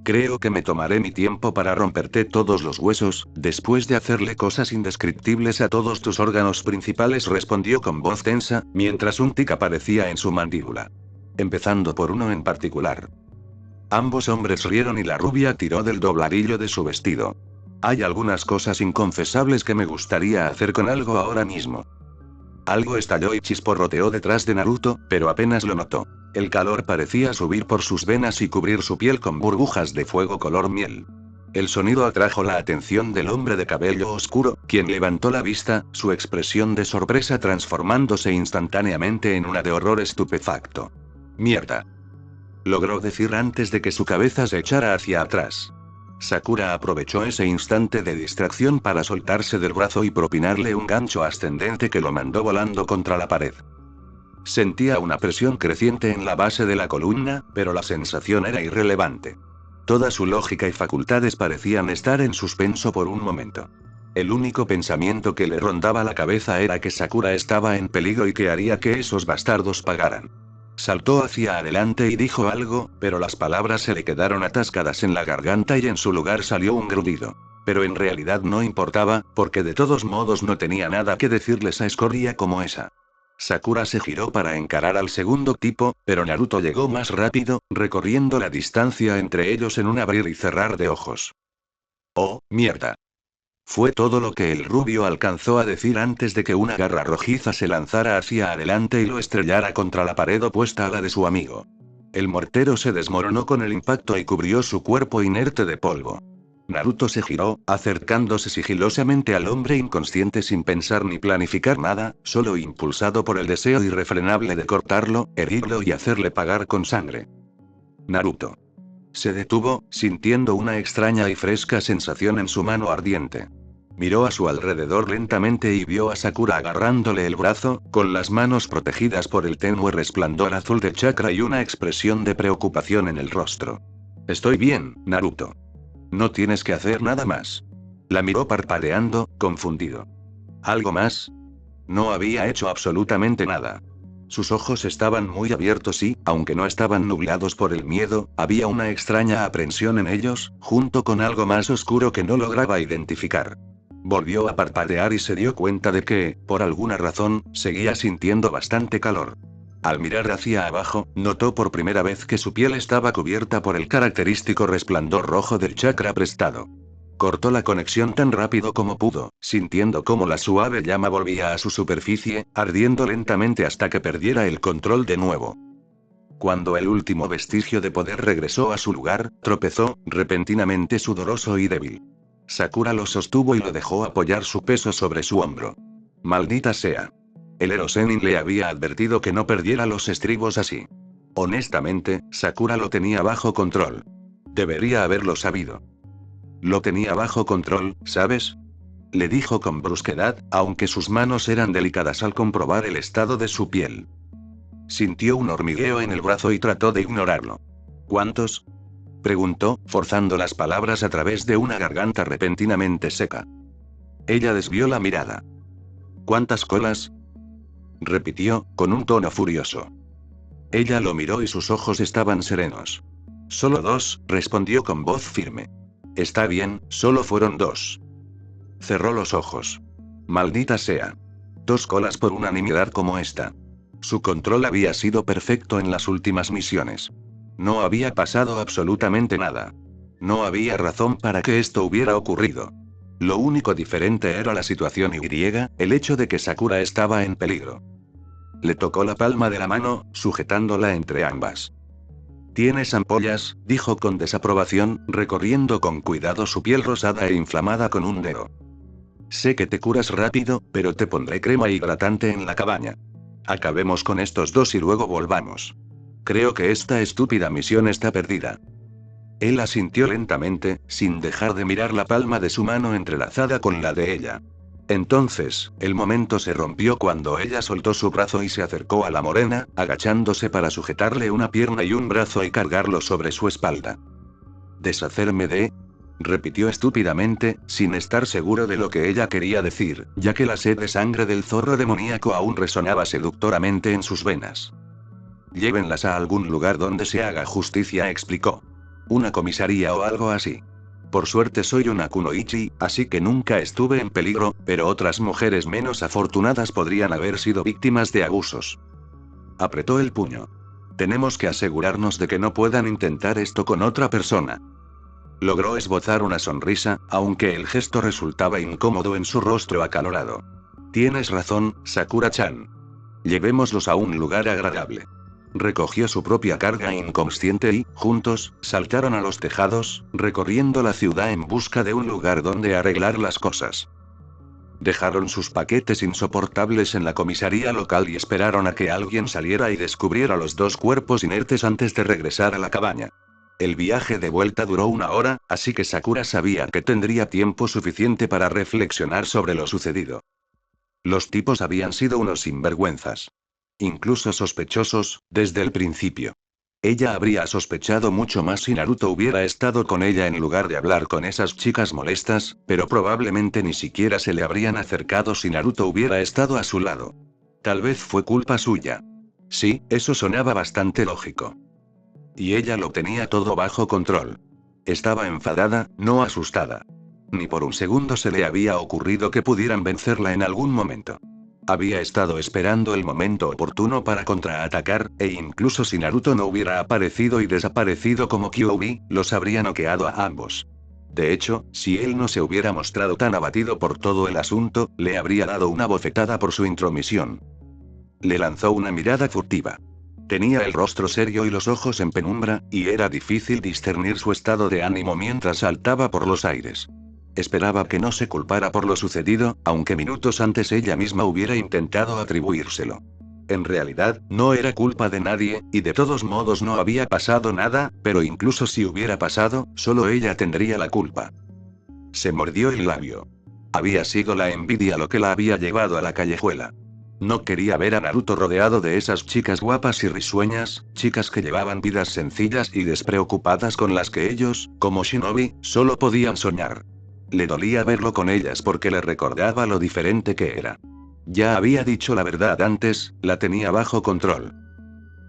Creo que me tomaré mi tiempo para romperte todos los huesos, después de hacerle cosas indescriptibles a todos tus órganos principales, respondió con voz tensa, mientras un tic aparecía en su mandíbula. Empezando por uno en particular. Ambos hombres rieron y la rubia tiró del dobladillo de su vestido. Hay algunas cosas inconfesables que me gustaría hacer con algo ahora mismo. Algo estalló y chisporroteó detrás de Naruto, pero apenas lo notó. El calor parecía subir por sus venas y cubrir su piel con burbujas de fuego color miel. El sonido atrajo la atención del hombre de cabello oscuro, quien levantó la vista, su expresión de sorpresa transformándose instantáneamente en una de horror estupefacto. ¡Mierda!, logró decir antes de que su cabeza se echara hacia atrás. Sakura aprovechó ese instante de distracción para soltarse del brazo y propinarle un gancho ascendente que lo mandó volando contra la pared. Sentía una presión creciente en la base de la columna, pero la sensación era irrelevante. Toda su lógica y facultades parecían estar en suspenso por un momento. El único pensamiento que le rondaba la cabeza era que Sakura estaba en peligro y que haría que esos bastardos pagaran. Saltó hacia adelante y dijo algo, pero las palabras se le quedaron atascadas en la garganta y en su lugar salió un grudido. Pero en realidad no importaba, porque de todos modos no tenía nada que decirles a escoria como esa. Sakura se giró para encarar al segundo tipo, pero Naruto llegó más rápido, recorriendo la distancia entre ellos en un abrir y cerrar de ojos. ¡Oh, mierda! Fue todo lo que el rubio alcanzó a decir antes de que una garra rojiza se lanzara hacia adelante y lo estrellara contra la pared opuesta a la de su amigo. El mortero se desmoronó con el impacto y cubrió su cuerpo inerte de polvo. Naruto se giró, acercándose sigilosamente al hombre inconsciente sin pensar ni planificar nada, solo impulsado por el deseo irrefrenable de cortarlo, herirlo y hacerle pagar con sangre. Naruto. Se detuvo, sintiendo una extraña y fresca sensación en su mano ardiente. Miró a su alrededor lentamente y vio a Sakura agarrándole el brazo, con las manos protegidas por el tenue resplandor azul de chakra y una expresión de preocupación en el rostro. Estoy bien, Naruto. No tienes que hacer nada más. La miró parpadeando, confundido. ¿Algo más? No había hecho absolutamente nada. Sus ojos estaban muy abiertos y, aunque no estaban nublados por el miedo, había una extraña aprensión en ellos, junto con algo más oscuro que no lograba identificar. Volvió a parpadear y se dio cuenta de que, por alguna razón, seguía sintiendo bastante calor. Al mirar hacia abajo, notó por primera vez que su piel estaba cubierta por el característico resplandor rojo del chakra prestado. Cortó la conexión tan rápido como pudo, sintiendo cómo la suave llama volvía a su superficie, ardiendo lentamente hasta que perdiera el control de nuevo. Cuando el último vestigio de poder regresó a su lugar, tropezó, repentinamente sudoroso y débil. Sakura lo sostuvo y lo dejó apoyar su peso sobre su hombro. Maldita sea. El Ero Sennin le había advertido que no perdiera los estribos así. Honestamente, Sakura lo tenía bajo control. Debería haberlo sabido. Lo tenía bajo control, ¿sabes? Le dijo con brusquedad, aunque sus manos eran delicadas al comprobar el estado de su piel. Sintió un hormigueo en el brazo y trató de ignorarlo. ¿Cuántos? Preguntó, forzando las palabras a través de una garganta repentinamente seca. Ella desvió la mirada. ¿Cuántas colas? Repitió, con un tono furioso. Ella lo miró y sus ojos estaban serenos. Solo dos, respondió con voz firme. Está bien, solo fueron dos. Cerró los ojos. Maldita sea. 2 colas por unanimidad como esta. Su control había sido perfecto en las últimas misiones. No había pasado absolutamente nada. No había razón para que esto hubiera ocurrido. Lo único diferente era la situación y el hecho de que Sakura estaba en peligro. Le tocó la palma de la mano, sujetándola entre ambas. «Tienes ampollas», dijo con desaprobación, recorriendo con cuidado su piel rosada e inflamada con un dedo. «Sé que te curas rápido, pero te pondré crema hidratante en la cabaña. Acabemos con estos dos y luego volvamos. Creo que esta estúpida misión está perdida». Él asintió lentamente, sin dejar de mirar la palma de su mano entrelazada con la de ella. Entonces, el momento se rompió cuando ella soltó su brazo y se acercó a la morena, agachándose para sujetarle una pierna y un brazo y cargarlo sobre su espalda. «¿Deshacerme de...?» repitió estúpidamente, sin estar seguro de lo que ella quería decir, ya que la sed de sangre del zorro demoníaco aún resonaba seductoramente en sus venas. «Llévenlas a algún lugar donde se haga justicia», explicó. «Una comisaría o algo así. Por suerte soy una kunoichi, así que nunca estuve en peligro, pero otras mujeres menos afortunadas podrían haber sido víctimas de abusos». Apretó el puño. «Tenemos que asegurarnos de que no puedan intentar esto con otra persona». Logró esbozar una sonrisa, aunque el gesto resultaba incómodo en su rostro acalorado. «Tienes razón, Sakura-chan. Llevémoslos a un lugar agradable». Recogió su propia carga inconsciente y, juntos, saltaron a los tejados, recorriendo la ciudad en busca de un lugar donde arreglar las cosas. Dejaron sus paquetes insoportables en la comisaría local y esperaron a que alguien saliera y descubriera los dos cuerpos inertes antes de regresar a la cabaña. El viaje de vuelta duró 1 hora, así que Sakura sabía que tendría tiempo suficiente para reflexionar sobre lo sucedido. Los tipos habían sido unos sinvergüenzas. Incluso sospechosos, desde el principio. Ella habría sospechado mucho más si Naruto hubiera estado con ella en lugar de hablar con esas chicas molestas, pero probablemente ni siquiera se le habrían acercado si Naruto hubiera estado a su lado. Tal vez fue culpa suya. Sí, eso sonaba bastante lógico. Y ella lo tenía todo bajo control. Estaba enfadada, no asustada. Ni por un segundo se le había ocurrido que pudieran vencerla en algún momento. Había estado esperando el momento oportuno para contraatacar, e incluso si Naruto no hubiera aparecido y desaparecido como Kyuubi, los habría noqueado a ambos. De hecho, si él no se hubiera mostrado tan abatido por todo el asunto, le habría dado una bofetada por su intromisión. Le lanzó una mirada furtiva. Tenía el rostro serio y los ojos en penumbra, y era difícil discernir su estado de ánimo mientras saltaba por los aires. Esperaba que no se culpara por lo sucedido, aunque minutos antes ella misma hubiera intentado atribuírselo. En realidad, no era culpa de nadie, y de todos modos no había pasado nada, pero incluso si hubiera pasado, solo ella tendría la culpa. Se mordió el labio. Había sido la envidia lo que la había llevado a la callejuela. No quería ver a Naruto rodeado de esas chicas guapas y risueñas, chicas que llevaban vidas sencillas y despreocupadas con las que ellos, como shinobi, solo podían soñar. Le dolía verlo con ellas porque le recordaba lo diferente que era. Ya había dicho la verdad antes, la tenía bajo control.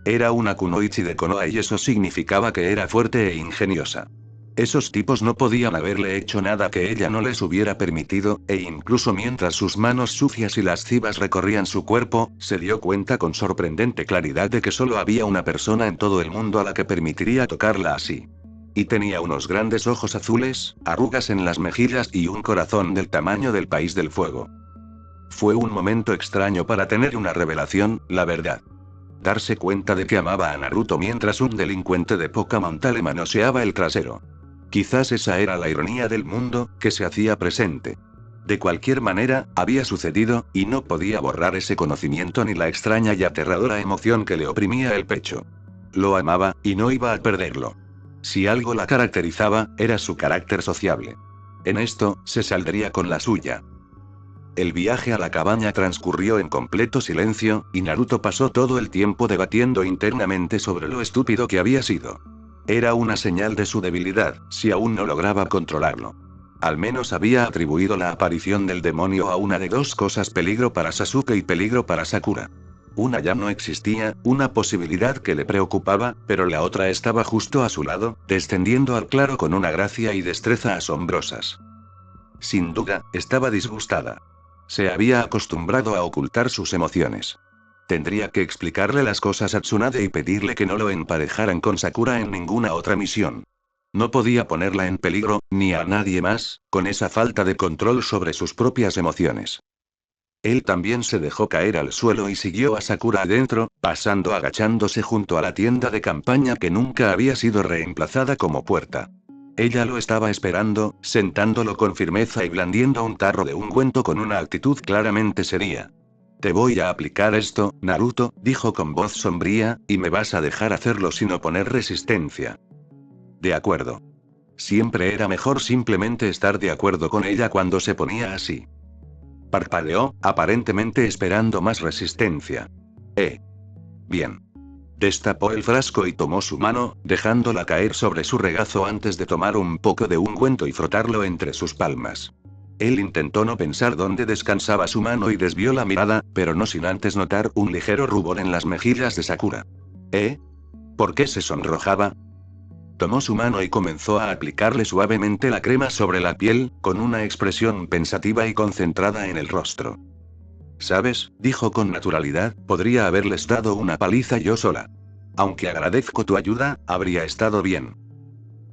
Era una kunoichi de Konoha y eso significaba que era fuerte e ingeniosa. Esos tipos no podían haberle hecho nada que ella no les hubiera permitido, e incluso mientras sus manos sucias y lascivas recorrían su cuerpo, se dio cuenta con sorprendente claridad de que solo había una persona en todo el mundo a la que permitiría tocarla así. Y tenía unos grandes ojos azules, arrugas en las mejillas y un corazón del tamaño del país del fuego. Fue un momento extraño para tener una revelación, la verdad. Darse cuenta de que amaba a Naruto mientras un delincuente de poca monta le manoseaba el trasero. Quizás esa era la ironía del mundo, que se hacía presente. De cualquier manera, había sucedido, y no podía borrar ese conocimiento ni la extraña y aterradora emoción que le oprimía el pecho. Lo amaba, y no iba a perderlo. Si algo la caracterizaba, era su carácter sociable. En esto, se saldría con la suya. El viaje a la cabaña transcurrió en completo silencio, y Naruto pasó todo el tiempo debatiendo internamente sobre lo estúpido que había sido. Era una señal de su debilidad, si aún no lograba controlarlo. Al menos había atribuido la aparición del demonio a una de dos cosas: peligro para Sasuke y peligro para Sakura. Una ya no existía, una posibilidad que le preocupaba, pero la otra estaba justo a su lado, descendiendo al claro con una gracia y destreza asombrosas. Sin duda, estaba disgustada. Se había acostumbrado a ocultar sus emociones. Tendría que explicarle las cosas a Tsunade y pedirle que no lo emparejaran con Sakura en ninguna otra misión. No podía ponerla en peligro, ni a nadie más, con esa falta de control sobre sus propias emociones. Él también se dejó caer al suelo y siguió a Sakura adentro, pasando agachándose junto a la tienda de campaña que nunca había sido reemplazada como puerta. Ella lo estaba esperando, sentándolo con firmeza y blandiendo un tarro de ungüento con una actitud claramente seria. Te voy a aplicar esto, Naruto, dijo con voz sombría, y me vas a dejar hacerlo sin oponer resistencia. De acuerdo. Siempre era mejor simplemente estar de acuerdo con ella cuando se ponía así. Parpadeó, aparentemente esperando más resistencia. Bien. Destapó el frasco y tomó su mano, dejándola caer sobre su regazo antes de tomar un poco de ungüento y frotarlo entre sus palmas. Él intentó no pensar dónde descansaba su mano y desvió la mirada, pero no sin antes notar un ligero rubor en las mejillas de Sakura. ¿Por qué se sonrojaba? Tomó su mano y comenzó a aplicarle suavemente la crema sobre la piel, con una expresión pensativa y concentrada en el rostro. ¿Sabes?, dijo con naturalidad, podría haberles dado una paliza yo sola. Aunque agradezco tu ayuda, habría estado bien.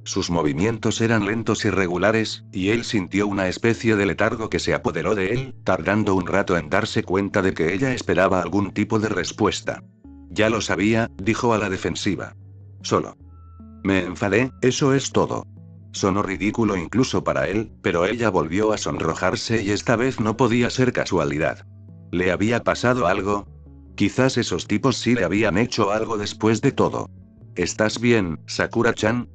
Sus movimientos eran lentos y regulares, y él sintió una especie de letargo que se apoderó de él, tardando un rato en darse cuenta de que ella esperaba algún tipo de respuesta. Ya lo sabía, dijo a la defensiva. Solo. Me enfadé, eso es todo. Sonó ridículo incluso para él, pero ella volvió a sonrojarse y esta vez no podía ser casualidad. ¿Le había pasado algo? Quizás esos tipos sí le habían hecho algo después de todo. ¿Estás bien, Sakura-chan?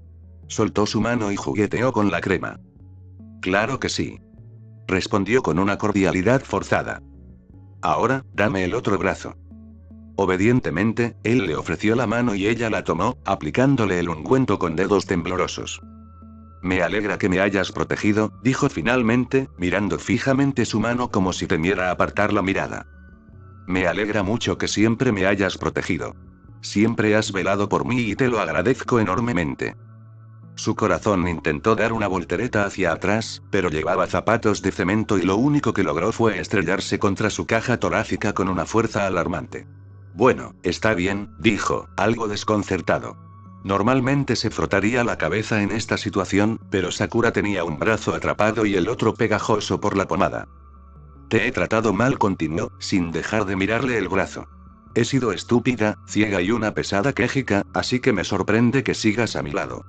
Soltó su mano y jugueteó con la crema. Claro que sí. Respondió con una cordialidad forzada. Ahora, dame el otro brazo. Obedientemente, él le ofreció la mano y ella la tomó, aplicándole el ungüento con dedos temblorosos. Me alegra que me hayas protegido, dijo finalmente, mirando fijamente su mano como si temiera apartar la mirada. Me alegra mucho que siempre me hayas protegido. Siempre has velado por mí y te lo agradezco enormemente. Su corazón intentó dar una voltereta hacia atrás, pero llevaba zapatos de cemento y lo único que logró fue estrellarse contra su caja torácica con una fuerza alarmante. Bueno, está bien, dijo, algo desconcertado. Normalmente se frotaría la cabeza en esta situación, pero Sakura tenía un brazo atrapado y el otro pegajoso por la pomada. Te he tratado mal, continuó, sin dejar de mirarle el brazo. He sido estúpida, ciega y una pesada quejica, así que me sorprende que sigas a mi lado.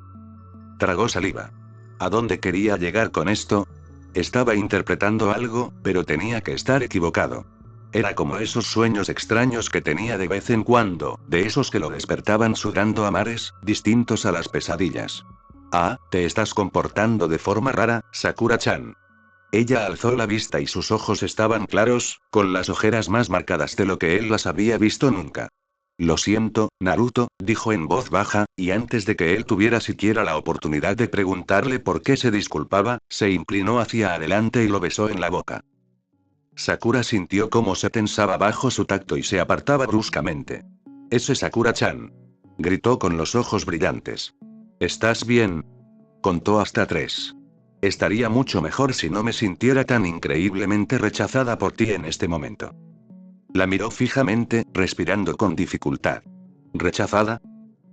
Tragó saliva. ¿A dónde quería llegar con esto? Estaba interpretando algo, pero tenía que estar equivocado. Era como esos sueños extraños que tenía de vez en cuando, de esos que lo despertaban sudando a mares, distintos a las pesadillas. Ah, te estás comportando de forma rara, Sakura-chan. Ella alzó la vista y sus ojos estaban claros, con las ojeras más marcadas de lo que él las había visto nunca. Lo siento, Naruto, dijo en voz baja, y antes de que él tuviera siquiera la oportunidad de preguntarle por qué se disculpaba, se inclinó hacia adelante y lo besó en la boca. Sakura sintió cómo se tensaba bajo su tacto y se apartaba bruscamente. Ese Sakura-chan. Gritó con los ojos brillantes. ¿Estás bien? Contó hasta 3. Estaría mucho mejor si no me sintiera tan increíblemente rechazada por ti en este momento. La miró fijamente, respirando con dificultad. ¿Rechazada?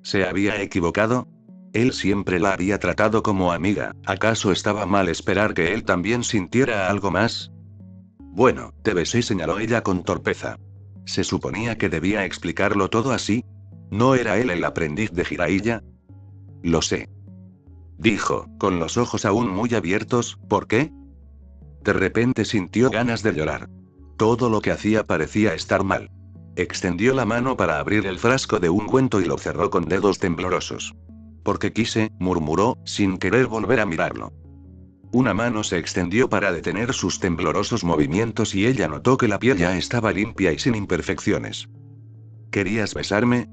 ¿Se había equivocado? Él siempre la había tratado como amiga, ¿acaso estaba mal esperar que él también sintiera algo más? Bueno, te besé, señaló ella con torpeza. ¿Se suponía que debía explicarlo todo así? ¿No era él el aprendiz de Jiraiya? Lo sé. Dijo, con los ojos aún muy abiertos, ¿por qué? De repente sintió ganas de llorar. Todo lo que hacía parecía estar mal. Extendió la mano para abrir el frasco de ungüento y lo cerró con dedos temblorosos. Porque quise, murmuró, sin querer volver a mirarlo. Una mano se extendió para detener sus temblorosos movimientos y ella notó que la piel ya estaba limpia y sin imperfecciones. ¿Querías besarme?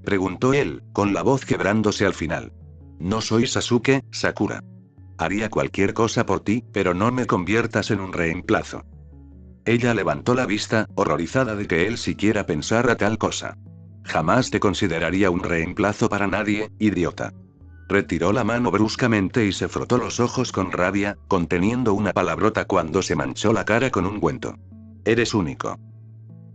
Preguntó él, con la voz quebrándose al final. No soy Sasuke, Sakura. Haría cualquier cosa por ti, pero no me conviertas en un reemplazo. Ella levantó la vista, horrorizada de que él siquiera pensara tal cosa. Jamás te consideraría un reemplazo para nadie, idiota. Retiró la mano bruscamente y se frotó los ojos con rabia, conteniendo una palabrota cuando se manchó la cara con ungüento. Eres único.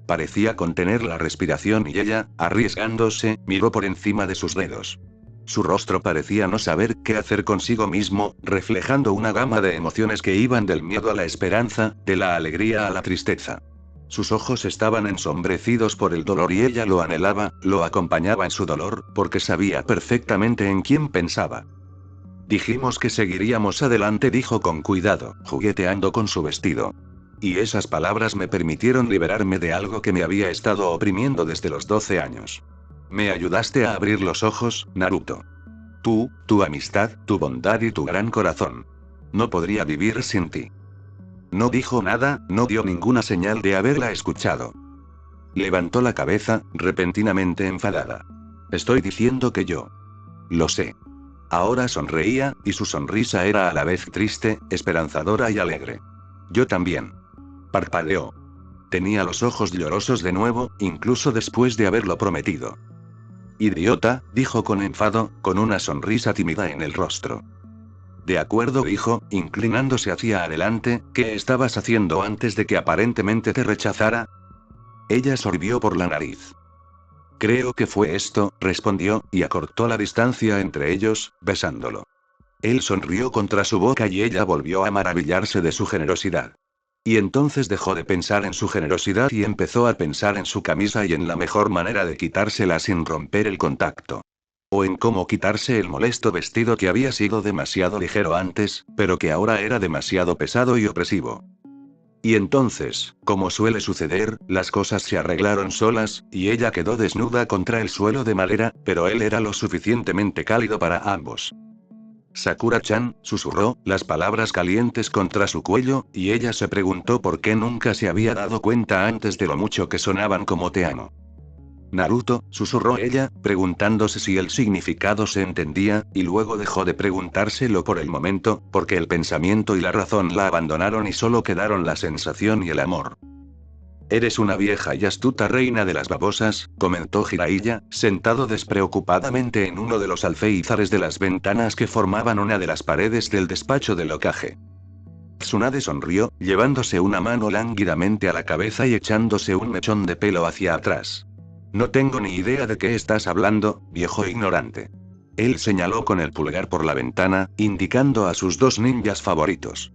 Parecía contener la respiración y ella, arriesgándose, miró por encima de sus dedos. Su rostro parecía no saber qué hacer consigo mismo, reflejando una gama de emociones que iban del miedo a la esperanza, de la alegría a la tristeza. Sus ojos estaban ensombrecidos por el dolor y ella lo anhelaba, lo acompañaba en su dolor, porque sabía perfectamente en quién pensaba. Dijimos que seguiríamos adelante, dijo con cuidado, jugueteando con su vestido. Y esas palabras me permitieron liberarme de algo que me había estado oprimiendo desde los 12 años. Me ayudaste a abrir los ojos, Naruto. Tú, tu amistad, tu bondad y tu gran corazón. No podría vivir sin ti. No dijo nada, no dio ninguna señal de haberla escuchado. Levantó la cabeza, repentinamente enfadada. Estoy diciendo que yo. Lo sé. Ahora sonreía, y su sonrisa era a la vez triste, esperanzadora y alegre. Yo también. Parpadeó. Tenía los ojos llorosos de nuevo, incluso después de haberlo prometido. Idiota, dijo con enfado, con una sonrisa tímida en el rostro. De acuerdo, dijo, inclinándose hacia adelante, ¿qué estabas haciendo antes de que aparentemente te rechazara? Ella sorbió por la nariz. Creo que fue esto, respondió, y acortó la distancia entre ellos, besándolo. Él sonrió contra su boca y ella volvió a maravillarse de su generosidad. Y entonces dejó de pensar en su generosidad y empezó a pensar en su camisa y en la mejor manera de quitársela sin romper el contacto. O en cómo quitarse el molesto vestido que había sido demasiado ligero antes, pero que ahora era demasiado pesado y opresivo. Y entonces, como suele suceder, las cosas se arreglaron solas, y ella quedó desnuda contra el suelo de madera, pero él era lo suficientemente cálido para ambos. Sakura-chan, susurró, las palabras calientes contra su cuello, y ella se preguntó por qué nunca se había dado cuenta antes de lo mucho que sonaban como te amo. Naruto, susurró ella, preguntándose si el significado se entendía, y luego dejó de preguntárselo por el momento, porque el pensamiento y la razón la abandonaron y solo quedaron la sensación y el amor. Eres una vieja y astuta reina de las babosas, comentó Jiraiya, sentado despreocupadamente en uno de los alféizares de las ventanas que formaban una de las paredes del despacho del Hokage. Tsunade sonrió, llevándose una mano lánguidamente a la cabeza y echándose un mechón de pelo hacia atrás. No tengo ni idea de qué estás hablando, viejo ignorante. Él señaló con el pulgar por la ventana, indicando a sus dos ninjas favoritos.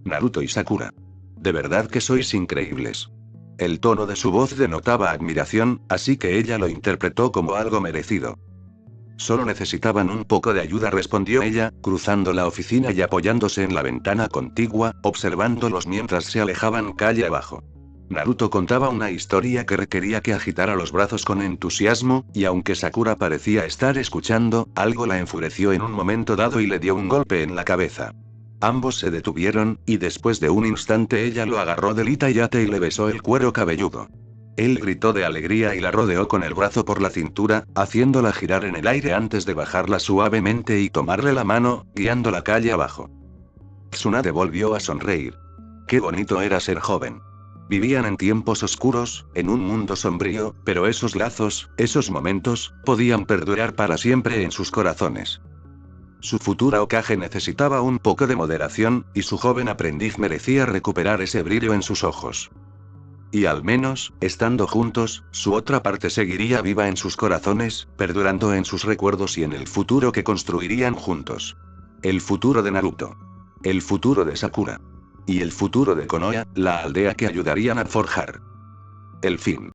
Naruto y Sakura. De verdad que sois increíbles. El tono de su voz denotaba admiración, así que ella lo interpretó como algo merecido. Solo necesitaban un poco de ayuda, respondió ella, cruzando la oficina y apoyándose en la ventana contigua, observándolos mientras se alejaban calle abajo. Naruto contaba una historia que requería que agitara los brazos con entusiasmo, y aunque Sakura parecía estar escuchando, algo la enfureció en un momento dado y le dio un golpe en la cabeza. Ambos se detuvieron, y después de un instante ella lo agarró del itayate y le besó el cuero cabelludo. Él gritó de alegría y la rodeó con el brazo por la cintura, haciéndola girar en el aire antes de bajarla suavemente y tomarle la mano, guiándola calle abajo. Tsunade volvió a sonreír. Qué bonito era ser joven. Vivían en tiempos oscuros, en un mundo sombrío, pero esos lazos, esos momentos, podían perdurar para siempre en sus corazones. Su futura Hokage necesitaba un poco de moderación, y su joven aprendiz merecía recuperar ese brillo en sus ojos. Y al menos, estando juntos, su otra parte seguiría viva en sus corazones, perdurando en sus recuerdos y en el futuro que construirían juntos. El futuro de Naruto. El futuro de Sakura. Y el futuro de Konoha, la aldea que ayudarían a forjar. El fin.